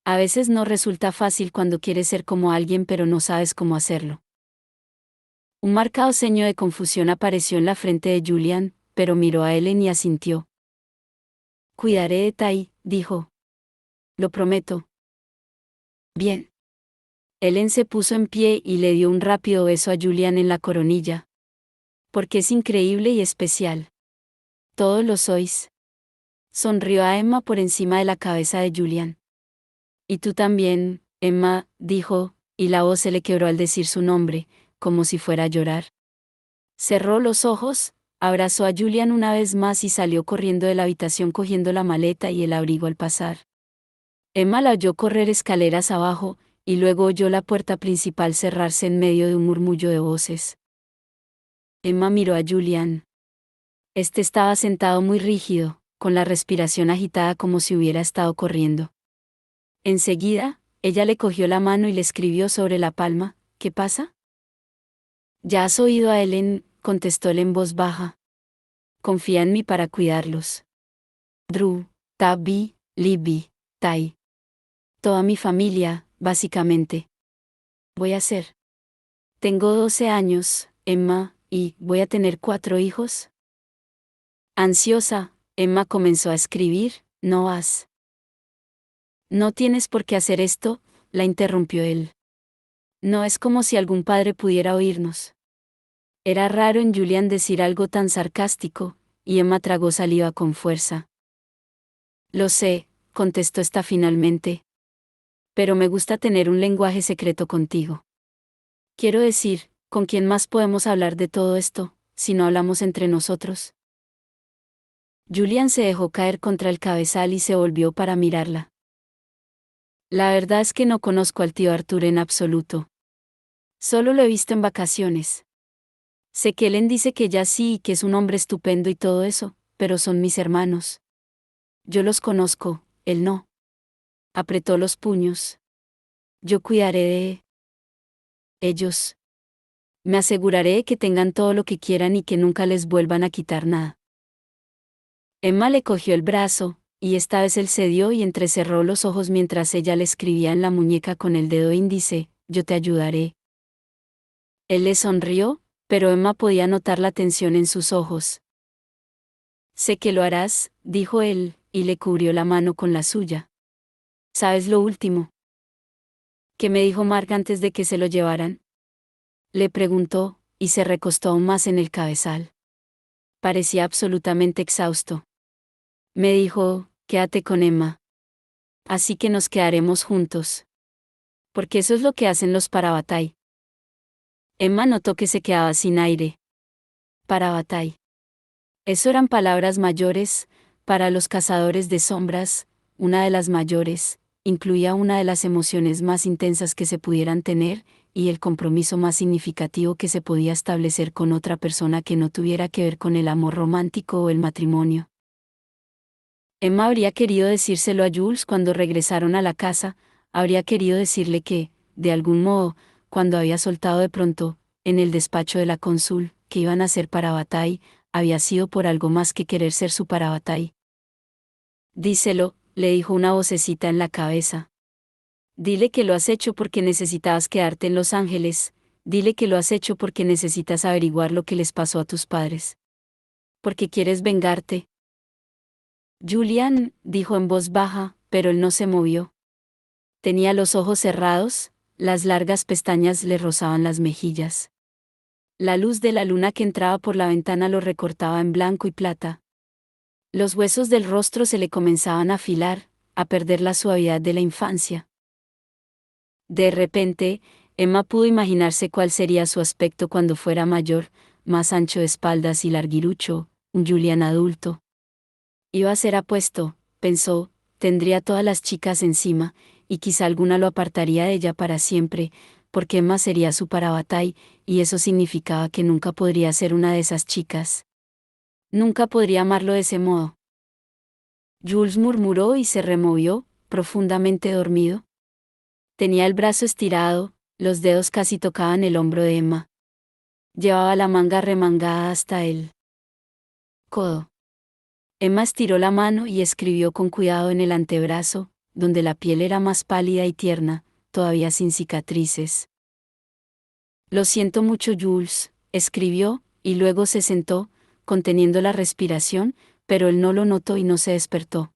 Speaker 1: A veces no resulta fácil cuando quieres ser como alguien pero no sabes cómo hacerlo. Un marcado ceño de confusión apareció en la frente de Julian, pero miró a Ellen y asintió. Cuidaré de Tai, dijo. Lo prometo. Bien. Ellen se puso en pie y le dio un rápido beso a Julian en la coronilla. Porque es increíble y especial. Todos lo sois. Sonrió a Emma por encima de la cabeza de Julian. Y tú también, Emma, dijo, y la voz se le quebró al decir su nombre, como si fuera a llorar. Cerró los ojos, abrazó a Julian una vez más y salió corriendo de la habitación cogiendo la maleta y el abrigo al pasar. Emma la oyó correr escaleras abajo, y luego oyó la puerta principal cerrarse en medio de un murmullo de voces. Emma miró a Julian. Este estaba sentado muy rígido, con la respiración agitada como si hubiera estado corriendo. Enseguida, ella le cogió la mano y le escribió sobre la palma, ¿qué pasa? Ya has oído a Ellen, contestó él en voz baja. Confía en mí para cuidarlos. Drew, Tabby, Libby, Tai. Toda mi familia, básicamente. Voy a ser. Tengo 12 años, Emma, y voy a tener 4 hijos. Ansiosa, Emma comenzó a escribir, no has. No tienes por qué hacer esto, la interrumpió él. No es como si algún padre pudiera oírnos. Era raro en Julian decir algo tan sarcástico, y Emma tragó saliva con fuerza. Lo sé, contestó esta finalmente. Pero me gusta tener un lenguaje secreto contigo. Quiero decir, ¿con quién más podemos hablar de todo esto, si no hablamos entre nosotros? Julian se dejó caer contra el cabezal y se volvió para mirarla. La verdad es que no conozco al tío Arthur en absoluto. Solo lo he visto en vacaciones. Sé que Ellen dice que ya sí y que es un hombre estupendo y todo eso, pero son mis hermanos. Yo los conozco, él no. Apretó los puños. Yo cuidaré de ellos. Me aseguraré de que tengan todo lo que quieran y que nunca les vuelvan a quitar nada. Emma le cogió el brazo, y esta vez él cedió y entrecerró los ojos mientras ella le escribía en la muñeca con el dedo índice, yo te ayudaré. Él le sonrió, pero Emma podía notar la tensión en sus ojos. Sé que lo harás, dijo él, y le cubrió la mano con la suya. ¿Sabes lo último? ¿Qué me dijo Mark antes de que se lo llevaran? Le preguntó, y se recostó aún más en el cabezal. Parecía absolutamente exhausto. Me dijo, quédate con Emma. Así que nos quedaremos juntos. Porque eso es lo que hacen los Parabatai. Emma notó que se quedaba sin aire. Parabatai. Eso eran palabras mayores, para los cazadores de sombras, una de las mayores, incluía una de las emociones más intensas que se pudieran tener, y el compromiso más significativo que se podía establecer con otra persona que no tuviera que ver con el amor romántico o el matrimonio. Emma habría querido decírselo a Jules cuando regresaron a la casa, habría querido decirle que, de algún modo, cuando había soltado de pronto, en el despacho de la cónsul, que iban a ser Parabatai, había sido por algo más que querer ser su Parabatai. Díselo, le dijo una vocecita en la cabeza. Dile que lo has hecho porque necesitabas quedarte en Los Ángeles, dile que lo has hecho porque necesitas averiguar lo que les pasó a tus padres. Porque quieres vengarte. Julian, dijo en voz baja, pero él no se movió. Tenía los ojos cerrados, las largas pestañas le rozaban las mejillas. La luz de la luna que entraba por la ventana lo recortaba en blanco y plata. Los huesos del rostro se le comenzaban a afilar, a perder la suavidad de la infancia. De repente, Emma pudo imaginarse cuál sería su aspecto cuando fuera mayor, más ancho de espaldas y larguirucho, un Julian adulto. Iba a ser apuesto, pensó, tendría todas las chicas encima, y quizá alguna lo apartaría de ella para siempre, porque Emma sería su Parabatai, y eso significaba que nunca podría ser una de esas chicas. Nunca podría amarlo de ese modo. Jules murmuró y se removió, profundamente dormido. Tenía el brazo estirado, Los dedos casi tocaban el hombro de Emma. Llevaba la manga remangada hasta el codo. Emma estiró la mano y escribió con cuidado en el antebrazo, donde la piel era más pálida y tierna, todavía sin cicatrices. Lo siento mucho, Jules, escribió, y luego se sentó, conteniendo la respiración, pero él no lo notó y no se despertó.